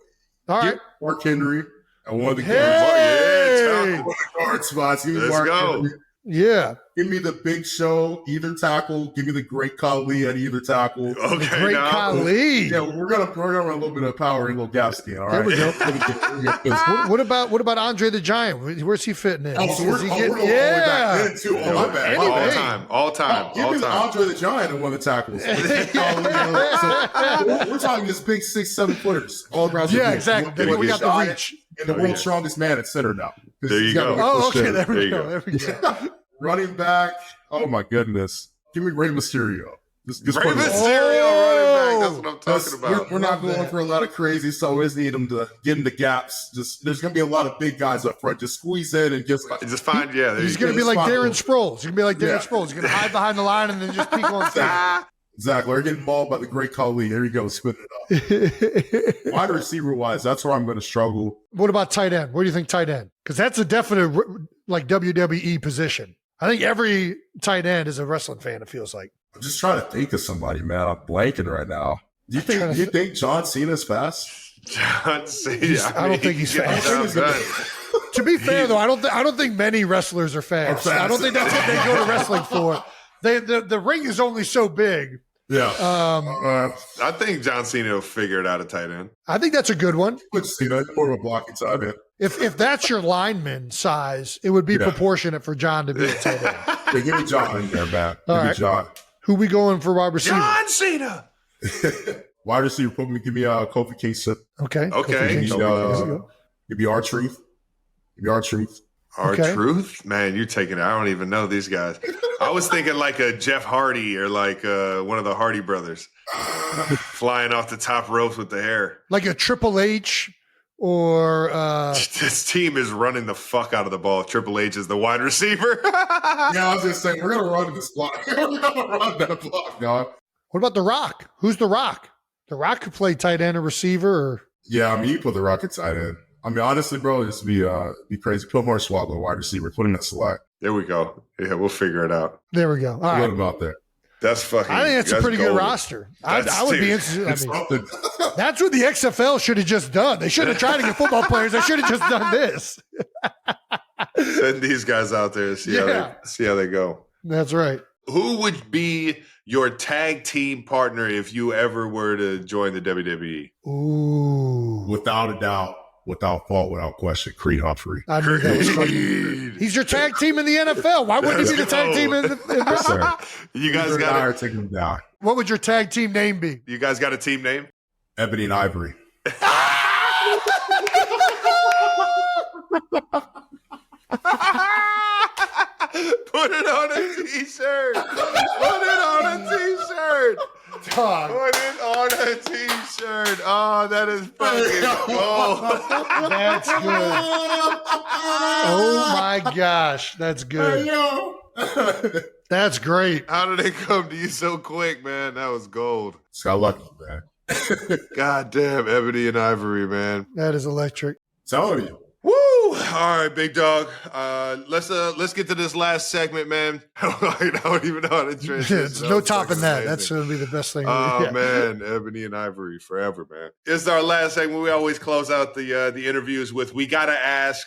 All right. Get Mark Henry. I want the Hey! guard spots. Give me Let's Mark go. Henry. Yeah. Give me the Big Show, either tackle. Give me the Great Khali at either tackle. Okay, Great now. Khali. Yeah, we're gonna run a little bit of power and a little gap scheme. All right. There we go. What about Andre the Giant? Where's he fitting in? Oh, so we're Is he all getting- the way back then, too. Oh, my bad. All time. Give me the Andre the Giant and one of the tackles. So, we're talking this big 6'7" footers all across the Yeah, field. exactly. We got the reach. And the world's strongest man at center now. There you go. Oh, okay. There There we you go. go. There we go. Running back. Oh my goodness. Give me Rey Mysterio. Just Rey put him on. Mysterio running back. That's what I'm talking about. We're not going for a lot of crazy, so we just need him to get in the gaps. There's going to be a lot of big guys up front. Just squeeze in and just find, there He's you going to go. be like Darren Sproles. He's going to be like Darren Sproles. He's going to hide behind the line and then just peek on through. Exactly. We're getting balled by the Great Khali. There you go. Spitting it up. Wide receiver wise, that's where I'm going to struggle. What about tight end? What do you think tight end? Because that's a definite like WWE position. I think every tight end is a wrestling fan, it feels like. I'm just trying to think of somebody, man. I'm blanking right now. Do you think John Cena's fast? John Cena. I don't think he's fast. To be fair, though, I don't think many wrestlers are fast. I don't think that's what they go to wrestling for. The ring is only so big. Yeah. I think John Cena will figure it out at tight end. I think that's a good one. Put Cena more of a blocking side end. If that's your lineman size, it would be proportionate for John to be a tight end. Yeah, give me John in there, man. Give me John. Who we going for wide receiver? John Cena. Wide receiver, give me Kofi Kingston. Okay. Give me R-Truth. R-Truth? Man, you're taking it. I don't even know these guys. I was thinking like a Jeff Hardy or like one of the Hardy brothers flying off the top ropes with the hair. Like a Triple H or this team is running the fuck out of the ball. Triple H is the wide receiver. Yeah, I was just saying, we're going to run this block. We're going to run that block, dog. What about The Rock? Who's The Rock? The Rock could play tight end or receiver. Or... Yeah, I mean, you put The Rock at tight end. I mean, honestly, bro, just be crazy. Put more Swallow wide receiver. Put him at select. There we go. Yeah, we'll figure it out. There we go. All right. What about there? That's fucking. I think that's a pretty good roster. I would be interested. That's what the XFL should have just done. They shouldn't have tried to get football players. They should have just done this. Send these guys out there and see how they go. That's right. Who would be your tag team partner if you ever were to join the WWE? Ooh. Without a doubt, without fault, without question, Creed Humphrey. I knew that was coming. He's your tag team in the NFL. Why wouldn't he be the tag team in wrestling? You guys got to take him down. What would your tag team name be? You guys got a team name? Ebony and Ivory. Put it on a t-shirt. Put it on a t-shirt. God. Put it on a t-shirt. Oh, that is fucking gold. That's good. Oh my gosh, that's good. That's great. How did it come to you so quick, man? That was gold. Just got lucky, man. God damn, Ebony and Ivory, man. That is electric. Telling you. Woo! All right, big dog. Let's get to this last segment, man. I don't even know how to transition. There's no topping that. That's going to be the best thing. Oh man, Ebony and Ivory forever, man. This is our last segment. We always close out the interviews with "We gotta ask,"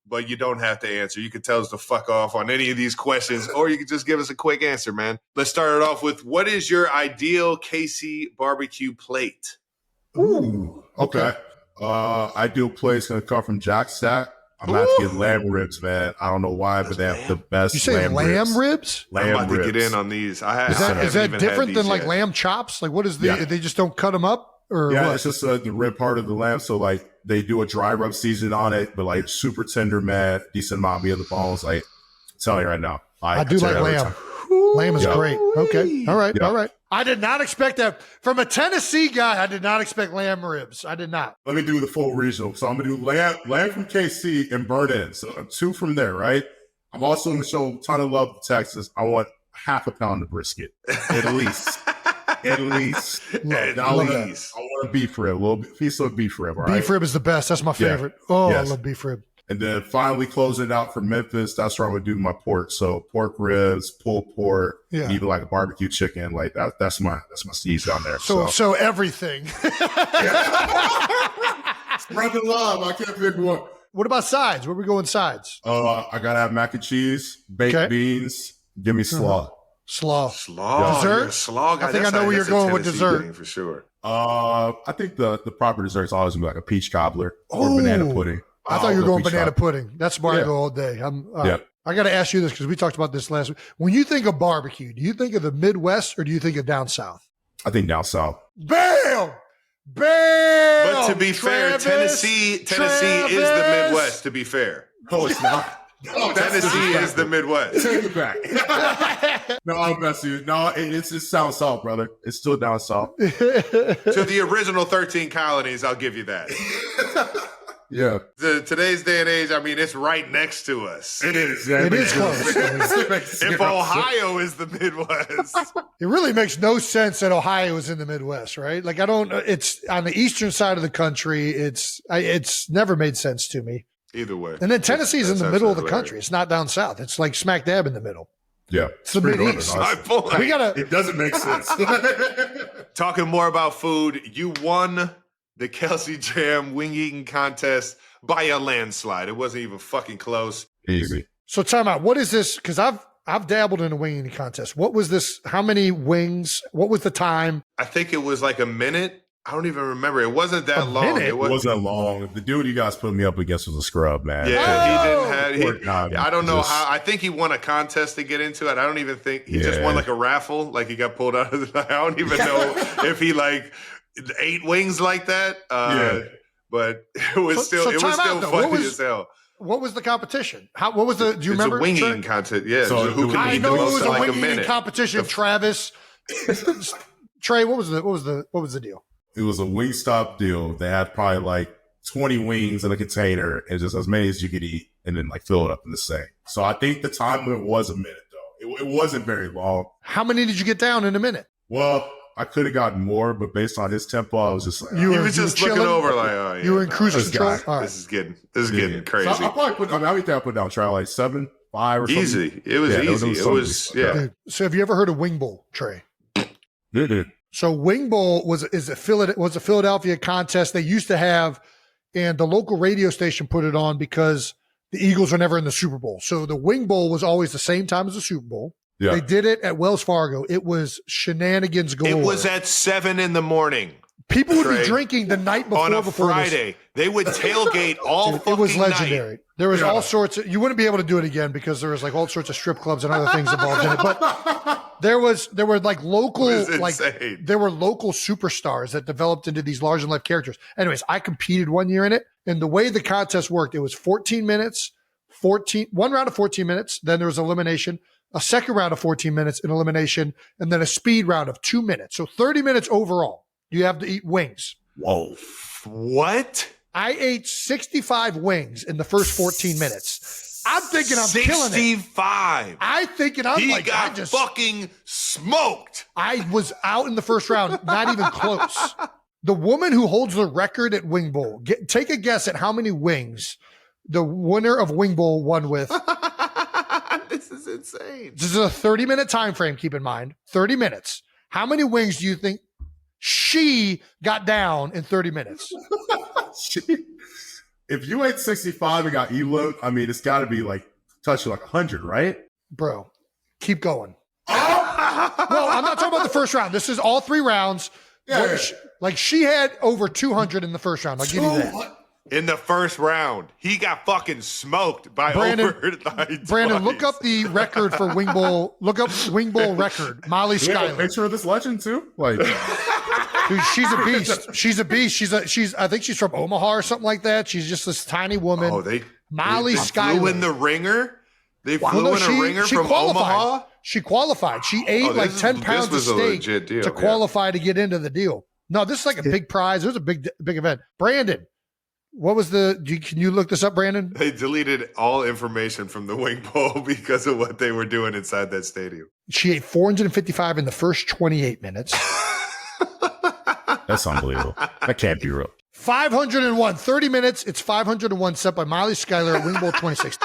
but you don't have to answer. You can tell us to fuck off on any of these questions, or you can just give us a quick answer, man. Let's start it off with, what is your ideal KC barbecue plate? Ooh, okay. Ideal plate is going to come from Jack Stack. I'm going to have to get lamb ribs, man. I don't know why, but they have the best You say lamb ribs? I'm about to get in on these. Is that different than like lamb chops? Like, what is they just don't cut them up? Or yeah, what? it's just the rib part of the lamb. So, like, they do a dry rub season on it, but, like, super tender, man. Decent amount of the bones. Like, I'm telling you right now. I do like lamb. Lamb is great. Okay. All right. Yeah. All right. I did not expect that. From a Tennessee guy, I did not expect lamb ribs. I did not. Let me do the full regional. So I'm going to do lamb from KC and burnt in. So 2 from there, right? I'm also going to show a ton of love to Texas. I want half a pound of brisket, at least. At least. At least. I want a beef rib, a little piece of beef rib, all right? Beef rib is the best. That's my favorite. Oh, Yes. I love beef rib. And then finally closing it out for Memphis, that's where I'm going to do my pork. So pork ribs, pulled pork, Yeah. even like a barbecue chicken. Like that's my steez down there. So everything. Spread the love. I can't pick one. What about sides? Where we going sides? I got to have mac and cheese, baked beans. Give me slaw. Slaw. Slaw. Dessert? You're a slaw guy. I think I know where you're going with dessert. For sure. I think the proper dessert's always gonna be like a peach cobbler or banana pudding. I thought you were going banana pudding. pudding. That's where I go all day. Yeah. I got to ask you this because we talked about this last week. When you think of barbecue, do you think of the Midwest or do you think of down south? I think down south. Bam! Bam! But to be fair, Tennessee is the Midwest, to be fair. No, it's not. No, Tennessee is the Midwest. Take it back. No, I'm messing with you. No, it's just down south, brother. It's still down south. To the original 13 colonies, I'll give you that. Yeah. Today's day and age, I mean, it's right next to us. It is. It is close. If Ohio is the Midwest. It really makes no sense that Ohio is in the Midwest, right? Like it's on the eastern side of the country. It's never made sense to me. Either way. And then Tennessee's in the middle of the absolutely country. It's not down south. It's like smack dab in the middle. Yeah. It's the Mid-East. My point. It doesn't make sense. Talking more about food, you won the Kelsey Jam wing eating contest by a landslide. It wasn't even fucking close. Easy. So time out. What is this? Because I've dabbled in a wing eating contest. What was this? How many wings? What was the time? I think it was like a minute. I don't even remember. It wasn't that long. minute? It wasn't long. The dude you guys put me up against was a scrub, man. Yeah, he didn't have. God, I don't know how. I think he won a contest to get into it. I don't even think he just won like a raffle. Like he got pulled out of the. I don't even know if he like ate wings like that. But it was still funny as hell. What was the competition? What was the? Do you remember? It's a wing eating contest. Yeah. So who can I eat know the it most was in a like wing a eating minute? competition. Travis, Trey, what was the deal? It was a Wingstop deal. They had probably like 20 wings in a container and just as many as you could eat and then like fill it up in the sink. So I think the time limit was a minute though. It wasn't very long. How many did you get down in a minute? Well, I could have gotten more, but based on his tempo, I was just like, You He were was just looking chilling? over like, oh yeah. You were in cruise this control. guy. All right. This is getting crazy. So I probably put. I think I put down try like 7, 5 or something. Easy. It was easy. It was yeah. Okay. So have you ever heard of Wing Bowl, Trey? Did. So Wing Bowl was a Philadelphia contest they used to have, and the local radio station put it on because the Eagles were never in the Super Bowl. So the Wing Bowl was always the same time as the Super Bowl. Yeah. They did it at Wells Fargo. It was shenanigans galore. It was at 7 a.m. People would Trey, be drinking the night before on a before Friday. They would tailgate all Dude, fucking it was legendary. night. There was all sorts of, you wouldn't be able to do it again because there was like all sorts of strip clubs and other things involved in it. But there were like local, It was like insane. there were local superstars that developed into these large and life characters. Anyways, I competed one year in it, and the way the contest worked, it was 14 minutes, one round of 14 minutes. Then there was elimination, a second round of 14 minutes in elimination, and then a speed round of 2 minutes. So 30 minutes overall. You have to eat wings. Whoa. What? I ate 65 wings in the first 14 minutes. I'm thinking I'm killing it. 65. I'm thinking He got fucking smoked. I was out in the first round, not even close. The woman who holds the record at Wing Bowl, take a guess at how many wings the winner of Wing Bowl won with. This is insane. This is a 30-minute time frame, keep in mind. 30 minutes. How many wings do you think she got down in 30 minutes? If you ate 65 and got Elo, I mean, it's got to be like touching like 100, right? Bro, keep going. Well, I'm not talking about the first round. This is all 3 rounds. Yeah. Like she had over 200 in the first round. I'll give you that. In the first round, he got fucking smoked by Brandon, like Brandon, twice. look up the record for Wing Bowl. Look up Wing Bowl record. Molly You have a Schuyler. picture of this legend too? Like, Dude, she's a beast. She's a beast. She's I think she's from Omaha or something like that. She's just this tiny woman. Oh, they Molly flew Schuyler. in the ringer. They Well, flew no, in a ringer from qualified. Omaha. She qualified. She ate like 10 pounds of was a steak legit deal, to yeah. qualify to get into the deal. No, this is like a big prize. It was a big event. Brandon, what was can you look this up, Brandon? They deleted all information from the Wing Bowl because of what they were doing inside that stadium. She ate 455 in the first 28 minutes. that's unbelievable. That can't be real. 501, 30 minutes. It's 501 set by Molly Schuyler at Wing Bowl 26.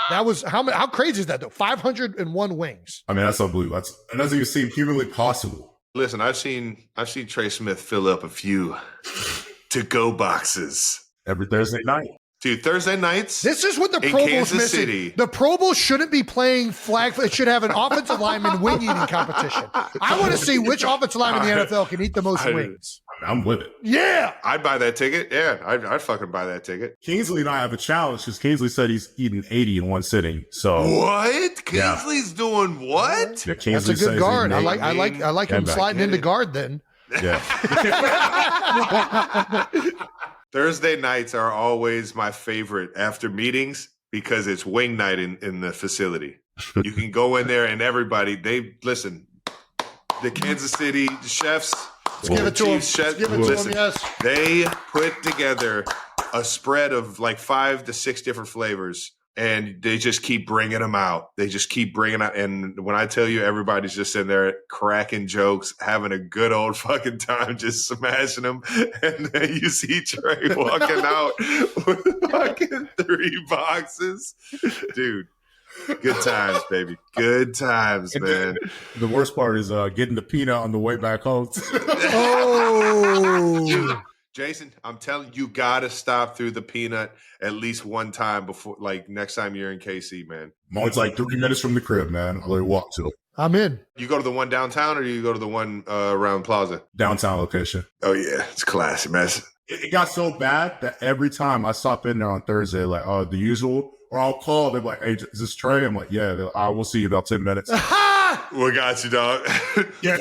That was how crazy is that though? 501 wings. I mean, that's unbelievable. It doesn't even seem humanly possible. Listen, I've seen Trey Smith fill up a few to-go boxes. Every Thursday night. Dude, Thursday nights. This is what the in Pro Bowl's Kansas missing. City. The Pro Bowl shouldn't be playing flag. It should have an offensive lineman wing eating competition. I want to see which offensive lineman in the NFL can eat the most wings. I'm with it. Yeah. I'd buy that ticket. Yeah, I'd fucking buy that ticket. Kingsley and I have a challenge because Kingsley said he's eating 80 in one sitting. So What? Kingsley's doing what? yeah, That's Kingsley a says good he's guard. I eating like him back. sliding into guard then. Yeah. Thursday nights are always my favorite after meetings because it's wing night in the facility. You can go in there and everybody, listen, the Kansas City chefs, Let's give it to him. Chiefs Let's give it to listen, him, yes. they put together a spread of like 5 to 6 different flavors and they just keep bringing them out. They just keep bringing out. And when I tell you, everybody's just in there cracking jokes, having a good old fucking time, just smashing them. And then you see Trey walking out with fucking 3 boxes. Dude, good times, baby. Good times, man. The worst part is getting the peanut on the way back home. Oh. Jason, I'm telling you, gotta stop through the peanut at least one time before, like next time you're in KC, man. It's like 3 minutes from the crib, man. I literally walk to it. I'm in. You go to the one downtown or you go to the one around Plaza? Downtown location. Oh, yeah. It's classy, man. It got so bad that every time I stop in there on Thursday, like, the usual, or I'll call, they're like, hey, is this Trey? I'm like, yeah. They're like, we'll see you in about 10 minutes. We got you, dog. Yeah,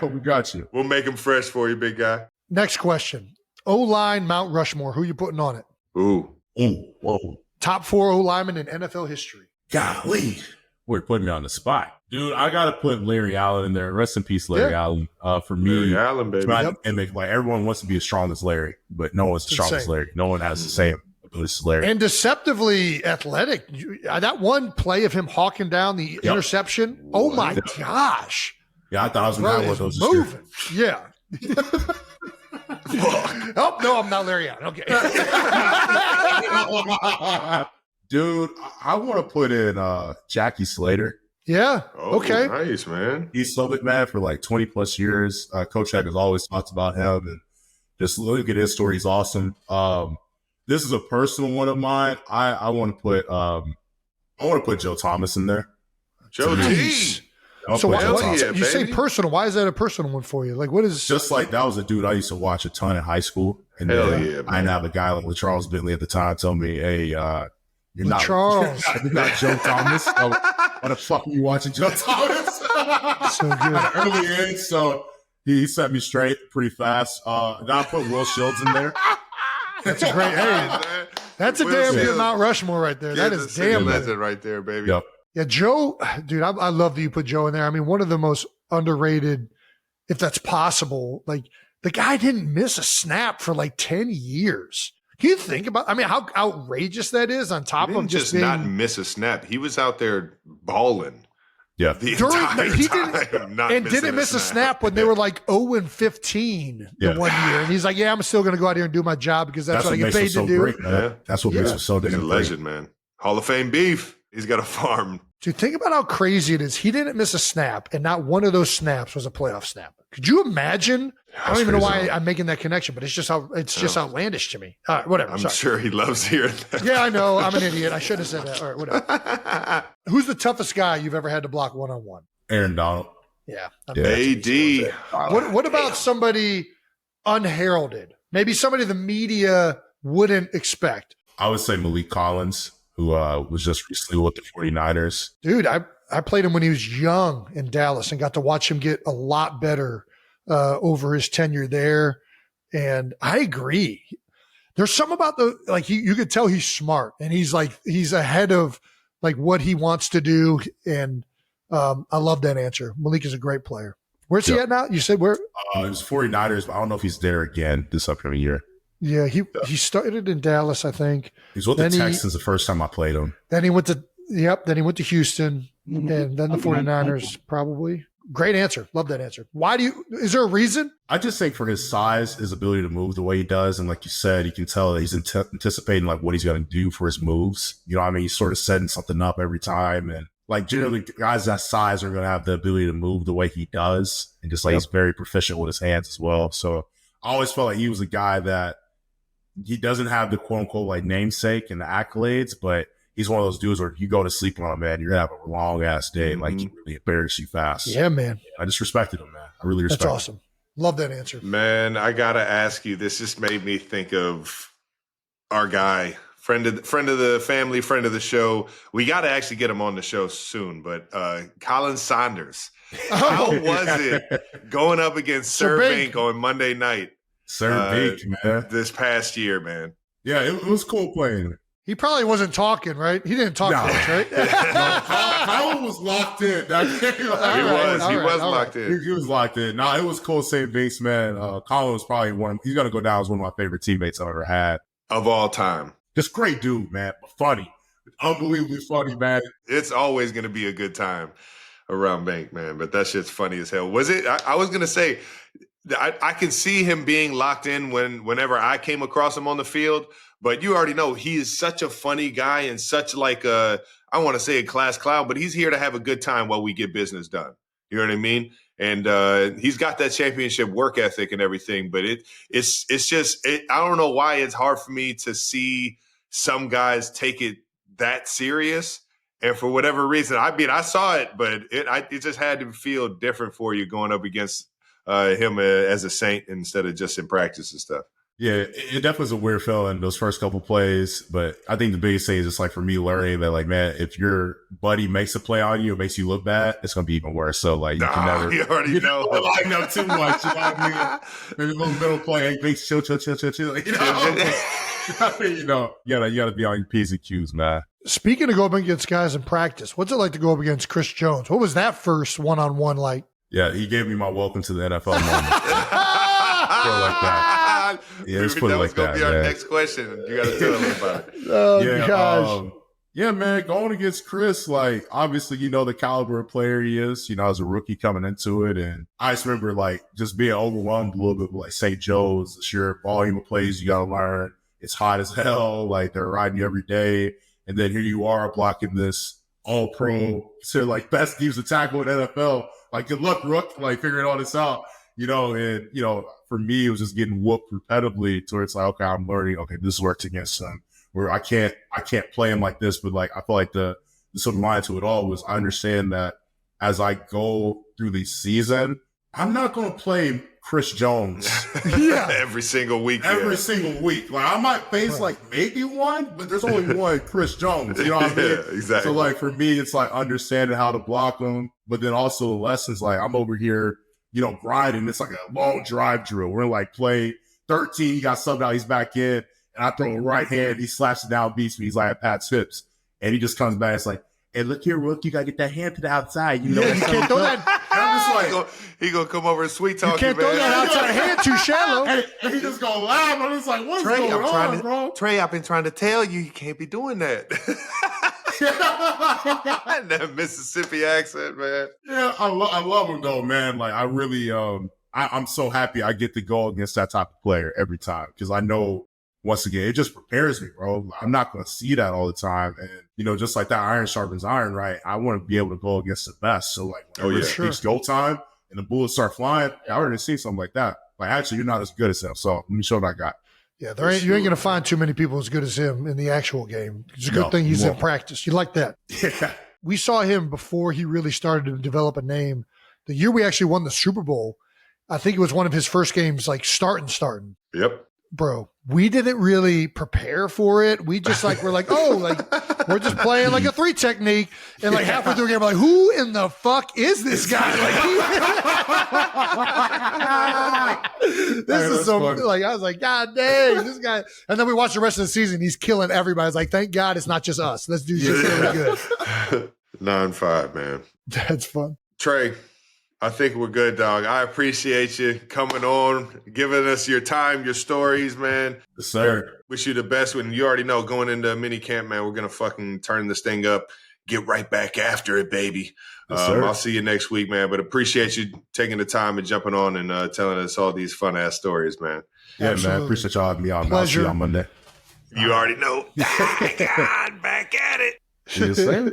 we got you. We'll make them fresh for you, big guy. Next question. O-line Mount Rushmore. Who you putting on it? Ooh. Whoa. Top 4 O-linemen in NFL history. Golly. We're putting me on the spot. Dude, I got to put Larry Allen in there. Rest in peace, Larry Allen. For me, Larry Allen, baby. And like everyone wants to be as strong as Larry, but no one's as strong as Larry. No one has the same ability as Larry. And deceptively athletic. That one play of him hawking down the interception. Oh my gosh. Yeah, I thought I was going to have one of those. Moving. Yeah. Oh, no, I'm not Larry Allen. Okay. Dude, I want to put in Jackie Slater. Yeah. Oh, okay. Nice, man. He's Slovak man for like 20 plus years. Coach Heck has always talked about him and just look at his story. He's awesome. This is a personal one of mine. I want to put Joe Thomas in there. Joe T. So yeah, you say personal. Why is that a personal one for you? Like, what is just like that was a dude I used to watch a ton in high school. And Hell then yeah, man. I didn't have a guy like Charles Bentley at the time tell me, hey, you're not Charles. you're not Joe Thomas. So why the fuck are you watching Joe Thomas? So good. Early in, so he set me straight pretty fast. Then I put Will Shields in there. That's a great. Hey, that's a damn good Mount Rushmore right there. That is damn good. Legend right there, baby. Yep. Yeah, Joe, dude, I love that you put Joe in there. I mean, one of the most underrated, if that's possible. Like, the guy didn't miss a snap for like 10 years. Can you think about, I mean, how outrageous that is on top of just being, not miss a snap. He was out there balling. Yeah. The entire time. Didn't miss a snap when they were like 0-15 the 1 year. And he's like, yeah, I'm still going to go out here and do my job because that's what I get paid to do. Great, man. That's what makes him so damn He's a legend, man. Hall of Fame beef. He's got a farm. Dude, think about how crazy it is. He didn't miss a snap, and not one of those snaps was a playoff snap. Could you imagine? I don't even know why I'm making that connection, but it's just outlandish to me. All right, whatever. I'm sure he loves hearing that. Yeah, I know. I'm an idiot. I should have said that. All right, whatever. Who's the toughest guy you've ever had to block one-on-one? Aaron Donald. Yeah. AD. What about somebody unheralded? Maybe somebody the media wouldn't expect. I would say Malik Collins, who was just recently with the 49ers. Dude, I played him when he was young in Dallas and got to watch him get a lot better over his tenure there. And I agree. There's something about you could tell he's smart and he's ahead of like what he wants to do. And I love that answer. Malik is a great player. Where's he at now? You said where? It was 49ers, but I don't know if he's there again this upcoming year. Yeah, he started in Dallas, I think. He was with the Texans the first time I played him. Then he went to Houston, and then the 49ers probably. Great answer. Love that answer. Is there a reason? I just think for his size, his ability to move the way he does, and like you said, you can tell that he's anticipating like what he's going to do for his moves. You know what I mean? He's sort of setting something up every time. And like generally guys that size are going to have the ability to move the way he does. And just like he's very proficient with his hands as well. So I always felt like he was a guy that he doesn't have the quote unquote like namesake and the accolades, but he's one of those dudes where if you go to sleep on him, man, you're gonna have a long ass day. Like he really embarrasses you fast. Yeah, man. I just respected him, man. I really respect him. That's awesome. Love that answer. Man, I gotta ask you, this just made me think of our guy, friend of the family, friend of the show. We gotta actually get him on the show soon, but Colin Saunders. How was it going up against Sir Bink on Monday night? Sir Bink, man. This past year, man. Yeah, it was cool playing. He probably wasn't talking, right? He didn't talk much, right? Colin was locked in. He was locked in. He was locked in. No, it was cool saying Binks, man. Colin was probably he's going to go down as one of my favorite teammates I've ever had. Of all time. Just great dude, man. But funny. Unbelievably funny, man. It's always going to be a good time around Bank, man. But that shit's funny as hell. Was it? I was going to say, I can see him being locked in whenever I came across him on the field. But you already know he is such a funny guy and such like I want to say a class clown, but he's here to have a good time while we get business done. You know what I mean? And he's got that championship work ethic and everything. But it's just I don't know why it's hard for me to see some guys take it that serious. And for whatever reason, I mean, I saw it, but it just had to feel different for you going up against him as a Saint instead of just in practice and stuff. Yeah, it definitely was a weird feeling those first couple plays, but I think the biggest thing is just like for me learning that like, man, if your buddy makes a play on you or makes you look bad, it's gonna be even worse. So like, you can never, you already know, line up too much. You know what I mean? Maybe a little middle play, hey, Binks, chill. Like, you know, you gotta be on your P's and Q's, man. Speaking of going up against guys in practice, what's it like to go up against Chris Jones? What was that first one-on-one like? Yeah, he gave me my welcome to the NFL moment. Like that. Yeah, it's funny like that. That was going to be our next question. You got to tell him about it. Oh, gosh. Yeah, man, going against Chris, like, obviously, you know, the caliber of player he is, you know, as a rookie coming into it. And I just remember, like, just being overwhelmed a little bit with, like, St. Joe's, the sheer volume of plays you got to learn. It's hot as hell. Like, they're riding you every day. And then here you are blocking this all-pro, like, best defensive tackle in NFL. Like, good luck, Rook, like, figuring all this out. You know, and, you know, for me, it was just getting whooped repetitively to where it's like, okay, I'm learning, okay, this works against him. Where I can't play him like this, but like, I feel like the silver lining to it all was I understand that as I go through the season, I'm not going to play Chris Jones. Every single week. Single week. Like, I might face like maybe one, but there's only one Chris Jones. You know what I mean? Exactly. So like, for me, it's like understanding how to block him, but then also the lessons, like I'm over here, you know, grinding. It's like a long drive drill. We're like play 13, he got subbed out, he's back in, and I throw a right hand, he slaps it down, beats me. He's like at Pat's hips. And he just comes back, it's like, hey, look here, Rook, you gotta get that hand to the outside. You know, you can't throw that. I'm just like, he gonna come over and sweet talk You can't man. throw that outside hand too shallow. and he just gonna laugh. I'm just like, what's going on, bro? Trey, I've been trying to tell you, you can't be doing that. That Mississippi accent, man. Yeah, I love him though, man. Like I really, I'm so happy I get to go against that type of player every time because I know once again it just prepares me, bro. I'm not gonna see that all the time, and you know, just like that, iron sharpens iron, right? I want to be able to go against the best. So like, whenever it reaches go time and the bullets start flying, I already see something like that. Like actually, you're not as good as him, so let me show what I got. Yeah, you ain't going to find too many people as good as him in the actual game. It's a good thing he's in practice. You like that? Yeah. We saw him before he really started to develop a name. The year we actually won the Super Bowl, I think it was one of his first games, like starting. Yep. Bro, we didn't really prepare for it. We just we're like, we're just playing like a 3 technique. And like halfway through the game, we're like, who in the fuck is this guy? This is so funny. Like, I was like, God dang, this guy. And then we watched the rest of the season. He's killing everybody. I was like, thank God it's not just us. This dude's just really good. 9-5, man. That's fun. Trey, I think we're good, dog. I appreciate you coming on, giving us your time, your stories, man. Yes, sir. Wish you the best. When you already know, going into mini camp, man, we're going to fucking turn this thing up, get right back after it, baby. Yes, I'll see you next week, man. But appreciate you taking the time and jumping on and telling us all these fun-ass stories, man. Yeah, Absolutely. man. Appreciate y'all having me on. Pleasure. I'll see you on Monday. You already know. God, back at it. Yes, sir.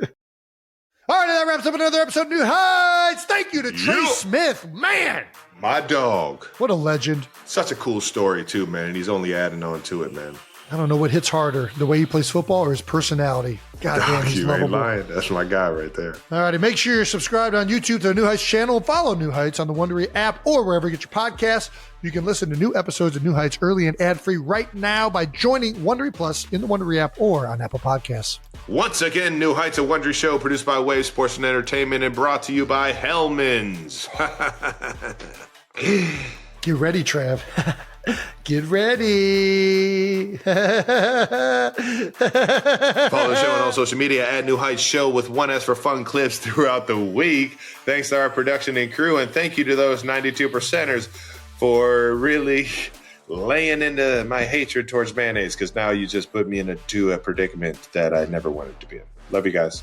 All right, that wraps up another episode of New Heights. Thank you to Trey Smith. Man, My dog. what a legend. Such a cool story, too, man. And he's only adding on to it, man. I don't know what hits harder, the way he plays football or his personality. God damn, Dog, he's you ain't lovable. lying. That's my guy right there. All righty, make sure you're subscribed on YouTube to the New Heights channel and follow New Heights on the Wondery app or wherever you get your podcasts. You can listen to new episodes of New Heights early and ad-free right now by joining Wondery Plus in the Wondery app or on Apple Podcasts. Once again, New Heights, a Wondery show produced by Wave Sports and Entertainment and brought to you by Hellman's. Get ready, Trav. Get ready. Follow the show on all social media at New Heights Show with 1S for fun clips throughout the week. Thanks to our production and crew, and thank you to those 92%ers for really laying into my hatred towards mayonnaise, because now you just put me into a predicament that I never wanted to be in. Love you guys.